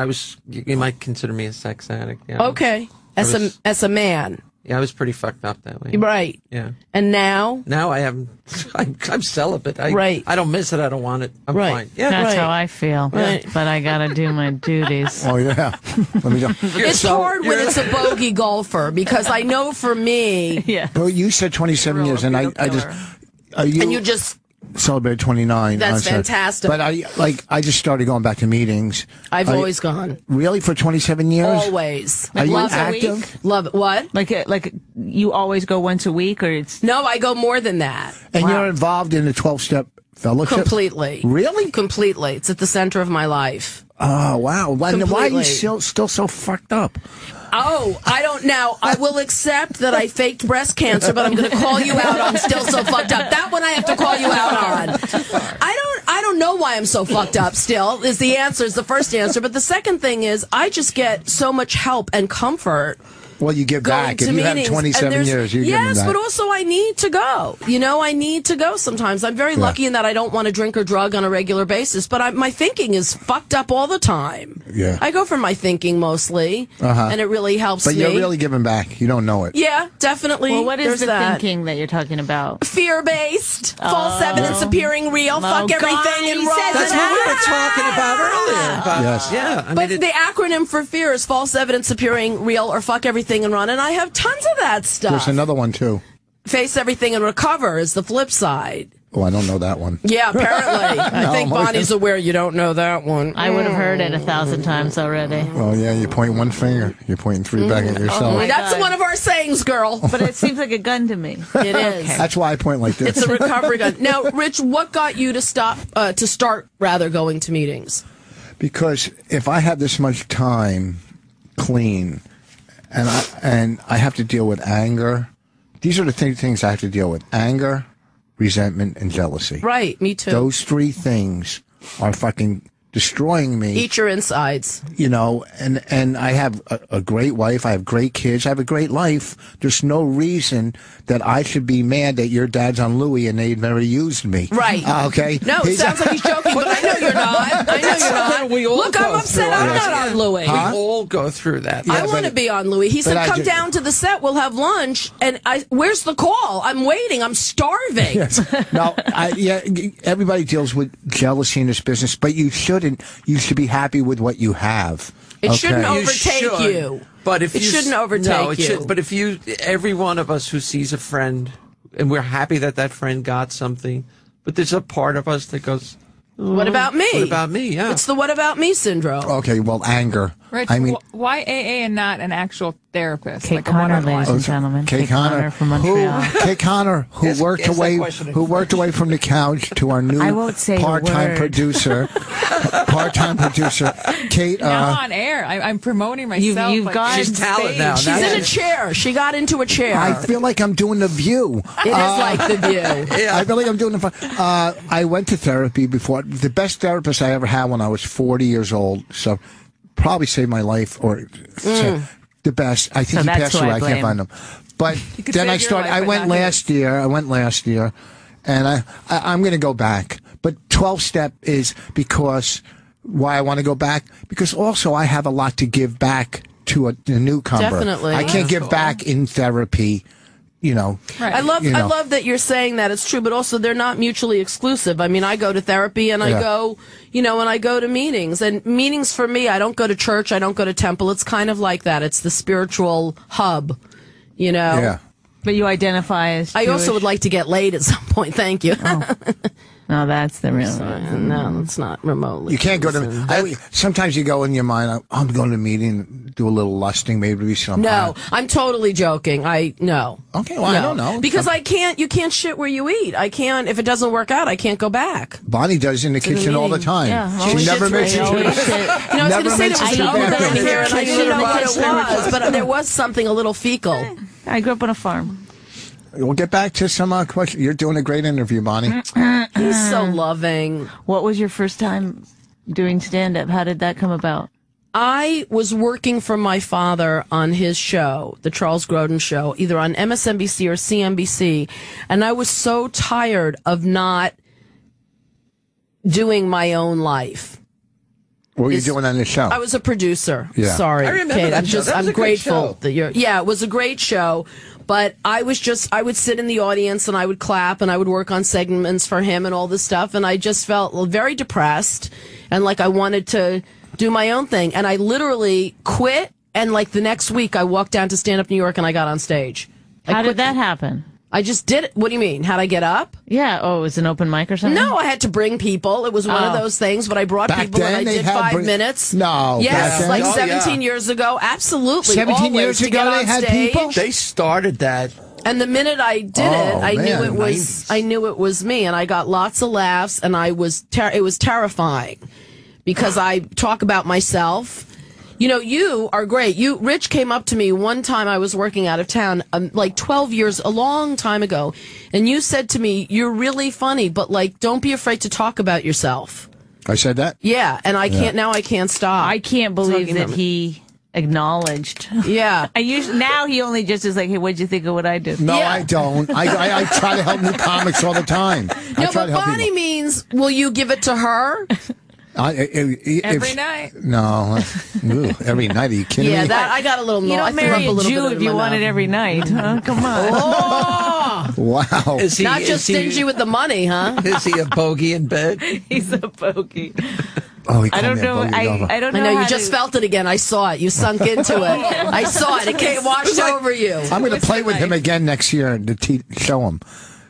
you might consider me a sex addict. Yeah. Okay. As a man. Yeah, I was pretty fucked up that way. Right. Yeah. And now? Now I'm celibate. Right. I don't miss it. I don't want it. I'm fine. Yeah. That's how I feel. Right. But I got to do my duties. Oh, yeah. Let me go. It's hard when it's a bogey golfer because I know for me. Yeah. Well, you said 27 years, and I just... And you just... Celebrated 29. That's fantastic. But I just started going back to meetings. I've always gone. Really? For 27 years? Always. Are you once active? a week? Love it. What? Like you always go once a week, or it's... No, I go more than that. And you're involved in the 12-step fellowship? Completely. Really? Completely. It's at the center of my life. Oh, wow. Why are you still so fucked up? Oh, I don't know. I will accept that I faked breast cancer, but I'm going to call you out. I'm still so fucked up. That one I have to call you out on. I don't know why I'm so fucked up still is the first answer. But the second thing is I just get so much help and comfort. Well, you give back. If you have 27 years, you give them back. Yes, but also I need to go. I need to go sometimes. I'm very lucky in that I don't want to drink or drug on a regular basis, but my thinking is fucked up all the time. Yeah. I go for my thinking mostly, and it really helps me. But you're really giving back. You don't know it. Yeah, definitely. Well, what is There's the thinking that you're talking about? Fear-based, false evidence appearing real, fuck everything and wrong. That's what we were talking about earlier. Yes. Yeah. But the acronym for fear is false evidence appearing real or fuck everything and run, and I have tons of that stuff. There's another one, too. Face everything and recover is the flip side. Oh, I don't know that one. Yeah, apparently. I think Bonnie's aware you don't know that one. I would have heard it 1,000 times already. Oh, yeah, you point one finger. You're pointing three back at yourself. Oh, that's one of our sayings, girl. But it seems like a gun to me. It is. That's why I point like this. It's a recovery gun. Now, Rich, what got you to start going to meetings? Because if I have this much time clean, and I have to deal with anger, these are the things I have to deal with: anger, resentment, and jealousy. Right, me too. Those 3 things are fucking destroying me. Eat your insides. You know, and I have a great wife. I have great kids. I have a great life. There's no reason that I should be mad that your dad's on Louis and they've never used me. Right. Okay. No, it sounds like he's joking, but I know you're not. I know you're not. We all Look, go I'm upset. through I'm it. not on Louis. Huh? We all go through that. I want to be on Louis. He said, come down to the set. We'll have lunch. And where's the call? I'm waiting. I'm starving. Yes. No, everybody deals with jealousy in this business, but you shouldn't. You should be happy with what you have. It shouldn't overtake you. But if it shouldn't overtake you. But if every one of us who sees a friend, and we're happy that friend got something, but there's a part of us that goes, what about me? What about me? Yeah. It's the what about me syndrome. Okay, well, anger. Rich, I mean, why AA and not an actual therapist? Kate Connor, ladies and gentlemen. Kate Connor from Montreal. Kate Connor, who worked away from the couch to our new part-time producer. Part-time producer, Kate. Now I'm on air. I'm promoting myself. You've got she's talent now. She's in a chair. She got into a chair. I feel like I'm doing The View. It is like The View. Yeah. I feel like I'm doing I went to therapy before. The best therapist I ever had when I was 40 years old. So probably saved my life, or the best. I think he passed away. I can't find him. But then I started. I went last year, and I'm going to go back. But 12-step is because why I want to go back, because also I have a lot to give back to a newcomer. Definitely. I can't give back in therapy. You know, right. I love that you're saying that. It's true, but also they're not mutually exclusive. I mean, I go to therapy and I go, and I go to meetings. And meetings for me, I don't go to church, I don't go to temple. It's kind of like that. It's the spiritual hub, Yeah. But you identify as Jewish. I also would like to get laid at some point. Thank you. Oh. No, that's the real. No, it's not remotely. You can't go to. Sometimes you go in your mind. I'm going to a meeting, do a little lusting, maybe some. No, I'm totally joking. No. Okay, well, I don't know because I can't. You can't shit where you eat. I can't. If it doesn't work out, I can't go back. Bonnie does in the kitchen all the time. Yeah, she never makes it. I was going to say there was an odor in here, and I didn't know what it was, but there was something a little fecal. I grew up on a farm. We'll get back to some questions. You're doing a great interview, Bonnie. He's so loving. What was your first time doing stand-up? How did that come about? I was working for my father on his show, The Charles Grodin Show, either on MSNBC or CNBC, and I was so tired of not doing my own life. What were you doing on the show? I was a producer. Yeah. Sorry, I remember Kate. that show. That was I'm a great show. grateful that you're. Yeah, it was a great show. But I would sit in the audience and I would clap and I would work on segments for him and all this stuff. And I just felt very depressed and like I wanted to do my own thing. And I literally quit. And like the next week, I walked down to Stand Up New York and I got on stage. How did that happen? I just did it. What do you mean? How'd I get up? Yeah. Oh, it was an open mic or something? No, I had to bring people. It was one of those things, but I brought people and I did 5 minutes. No. Yes, like 17 years ago. Absolutely. 17 years ago they had people? They started that. And the minute I did it, I knew it was 90s. I knew it was me, and I got lots of laughs, and it was terrifying because I talk about myself. You are great. Rich came up to me one time. I was working out of town, like 12 years, a long time ago, and you said to me, "You're really funny, but like, don't be afraid to talk about yourself." I said that. Yeah, and I can't now. I can't stop. I can't believe that he acknowledged. Yeah. Now he only just is like, hey, what'd you think of what I did? No, I don't. I try to help new comics all the time. No, but Bonnie means, will you give it to her? Every night? No. Every night? Are you kidding me? Yeah, that I got a little. You don't marry a Jew if you want it every night. Huh? Come on. Oh! Wow. Not just stingy with the money, huh? Is he a bogey in bed? He's a bogey. Oh, I don't know. I don't know. I know. You just felt it again. I saw it. You sunk into it. I saw it. It came washed over you. I'm going to play with him again next year to show him.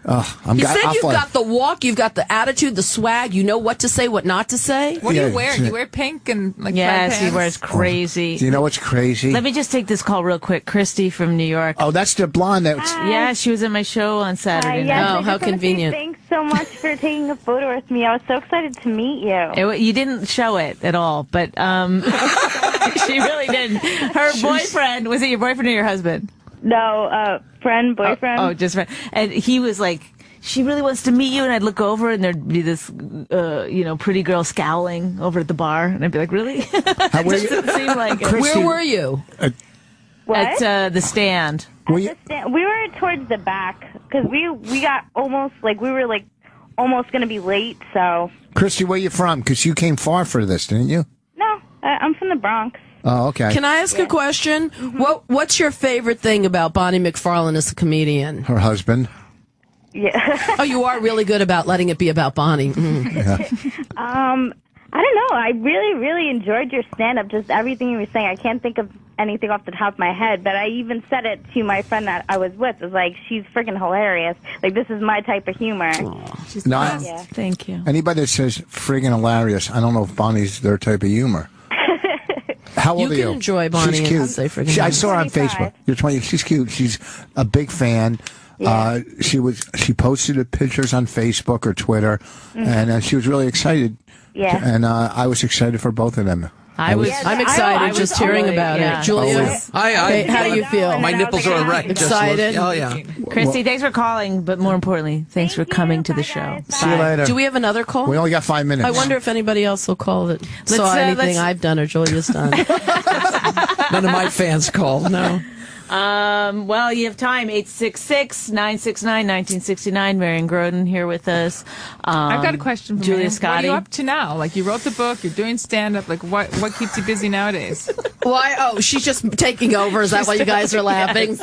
He said you've got the walk, you've got the attitude, the swag. You know what to say, what not to say. What do you wear? Do you wear pink and like yes, pants? he wears crazy. Do you know what's crazy? Let me just take this call real quick. Christy from New York. Oh, that's the blonde. Yeah, she was in my show on Saturday night. Yes, Oh, how convenient. Thanks so much for taking a photo with me. I was so excited to meet you. You didn't show it at all, but she really didn't. Her boyfriend, was it your boyfriend or your husband? No, friend, boyfriend. Oh, just friend. And he was like, she really wants to meet you, and I'd look over, and there'd be this, pretty girl scowling over at the bar, and I'd be like, really? How were you? Doesn't seem like it. Where were you? What? At the stand. We were towards the back because we got almost almost going to be late. So, Christy, where you from? Because you came far for this, didn't you? No, I'm from the Bronx. Oh, okay. Can I ask a question? Mm-hmm. What's your favorite thing about Bonnie McFarlane as a comedian? Her husband. Yeah. Oh, you are really good about letting it be about Bonnie. Yeah. I don't know. I really, really enjoyed your stand-up, just everything you were saying. I can't think of anything off the top of my head, but I even said it to my friend that I was with. It was like, she's freaking hilarious. Like, this is my type of humor. Thank you. Anybody that says friggin' hilarious, I don't know if Bonnie's their type of humor. How old You are you? can enjoy Bonnie She's and cute. say friggin' I saw her on 25. Facebook. You're 20. She's cute. She's a big fan. Yeah. She posted the pictures on Facebook or Twitter, and she was really excited. Yeah. And I was excited for both of them. I'm excited just hearing about it. Julia, Hi. how do you feel? My nipples are erect. Excited? Oh, yeah. Christy, thanks for calling, but more importantly, thanks for coming to the show. See you later. Do we have another call? We only got 5 minutes. I wonder if anybody else will call that saw anything I've done or Julia's done. None of my fans called, no. Well, you have time. 866-969-1969. Marion Groden here with us. I've got a question for Julia you. Scotti. What are you up to now? Like, you wrote the book, you're doing stand-up. Like, what keeps you busy nowadays? Why? Oh, she's just taking over. Is that why you guys are laughing?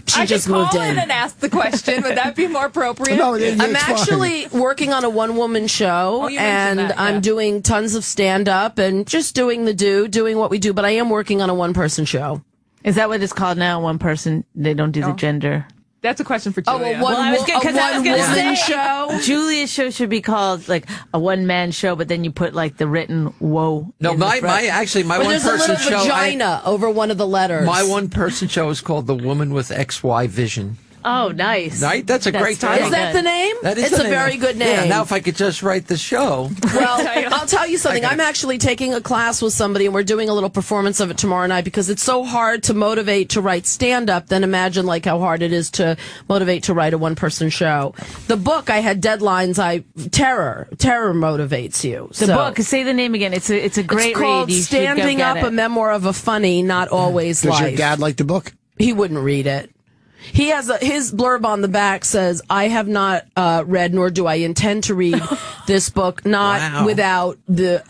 She just moved call in. and ask the question. Would that be more appropriate? No, I'm actually working on a one-woman show, you mentioned and that, yeah. I'm doing tons of stand-up and just doing what we do, but I am working on a one-person show. Is that what it's called now? One person? They don't do the gender. That's a question for Oh, Julia. a one-woman show? Julia's show should be called like a one-man show, but then you put like the written "whoa." No, in the front. There's a one-person little show. vagina over one of the letters. My one-person show is called The Woman with XY Vision. Oh, nice. Right? That's a great title. Is that the name? That is it's the a name. very good name. Yeah, now if I could just write the show. Well, I'll tell you something. I'm actually taking a class with somebody, and we're doing a little performance of it tomorrow night because it's so hard to motivate to write stand-up. Then imagine like how hard it is to motivate to write a one-person show. The book, I had deadlines. Terror motivates you. The book. Say the name again. It's a great It's called read. You should go Standing get Up: it. A Memoir of a Funny, Not Always Does Life. your dad like the book? He wouldn't read it. He has his blurb on the back says, "I have not read, nor do I intend to read this book, not without the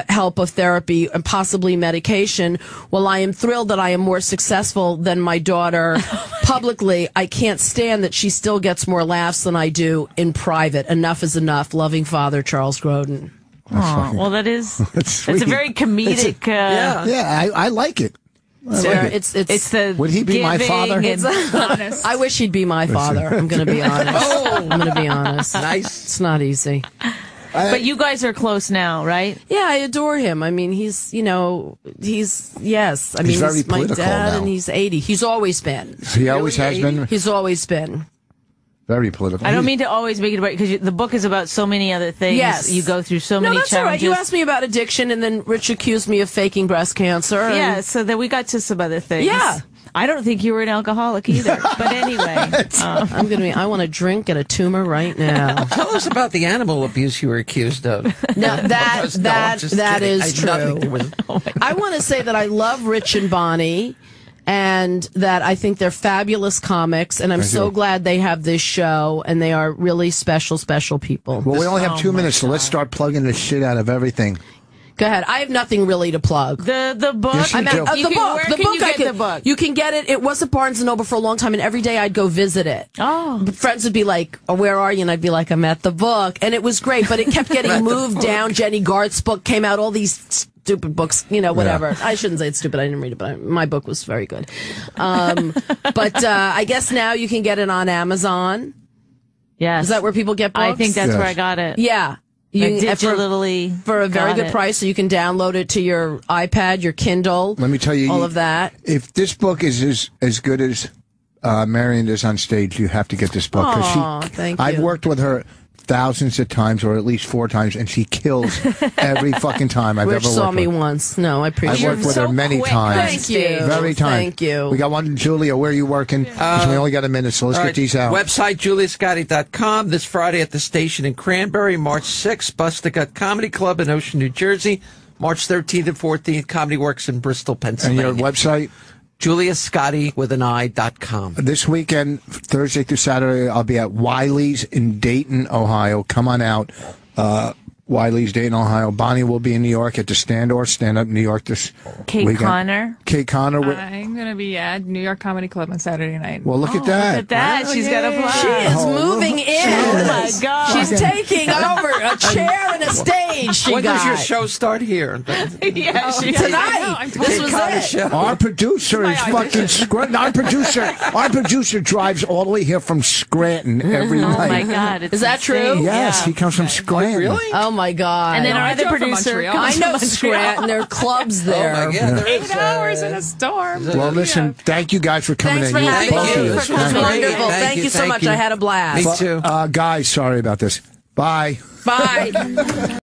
help of therapy and possibly medication. While I am thrilled that I am more successful than my daughter publicly, I can't stand that she still gets more laughs than I do in private. Enough is enough. Loving father, Charles Grodin." Oh, well, that's a very comedic. I like it. It's the Would he be my father? Honest. I wish he'd be my father. I'm going to be honest. I'm going to be honest. Nice. It's not easy. But you guys are close now, right? Yeah, I adore him. I mean, he's very He's my political dad, now. and he's 80. He's always been. He always has been He's always been. very political. I don't mean to always make it about because the book is about so many other things. Yes. You go through so No, many that's challenges. all right. You asked me about addiction, and then Rich accused me of faking breast cancer. and- Yeah, so then we got to some other things. Yeah. I don't think you were an alcoholic either. But anyway. I want to drink at a tumor right now. Tell us about the animal abuse you were accused of. No, that kidding. is I had true. nothing to do with it. I want to say that I love Rich and Bonnie, and that I think they're fabulous comics, and I'm so glad they have this show, and they are really special, special people. Well, we only have 2 minutes, so let's start plugging the shit out of everything. Go ahead. I have nothing really to plug. The book. Yes, you I meant, do. You can- where can you get I the book? You can get it. It was at Barnes and Noble for a long time, and every day I'd go visit it. Oh. Friends would be like, "Oh, where are you?" And I'd be like, "I'm at the book," and it was great. But it kept getting moved down. Jenny Garth's book came out. All these stupid books, whatever. I shouldn't say it's stupid. I didn't read it, but my book was very good. But I guess now you can get it on Amazon. Yes. Is that where people get books? I think that's Yes. where I got it. Yeah. You I digitally for a very got good it. price, so you can download it to your iPad, your Kindle. Let me tell you, all of that. If this book is as good as Marion is on stage, you have to get this book. 'Cause Aw, thank I've you. worked with her thousands of times, or at least 4 times, and she kills every fucking time I've Rich ever saw worked me with. once. No, I appreciate I've worked with her many times. Thank you. Very times. Thank you. We got one, Julia. Where are you working? 'Cause we only got a minute, so let's All get right, these out. Website, juliascotti.com. This Friday at the station in Cranberry, March 6th, Bust a Gut Comedy Club in Ocean, New Jersey. March 13th and 14th, Comedy Works in Bristol, And Pennsylvania. your website? juliascotti.com. This weekend, Thursday through Saturday, I'll be at Wiley's in Dayton, Ohio. Come on out. Wiley's, Dayton, Ohio. Bonnie will be in New York at the Stand Up New York this Kate weekend. Connor. Kate Connor. I'm going to be at New York Comedy Club on Saturday night. Well, look at that. Look at that. She's got a plan. She is moving in. Oh, my God. She's taking over a chair and a stage. She When got. does your show start here? Yeah, she Tonight. This was it. Show. Our producer is fucking Scranton. Our producer drives all the way here from Scranton every Oh, night. my God. It's Is that insane. true? Yes, Yeah. he comes from Scranton. Really? Oh my God. And then our I other drove from producer Montreal. comes I know from Montreal. Scranton. There are clubs there. Oh, my God. There is, 8 hours in a storm. Well, listen, thank you guys for coming Thanks in. for having both me. of you. you. This was Thank you. great. Wonderful. Thank Thank you, you so thank much. you. I had a blast. Me too. Guys, sorry about this. Bye. Bye.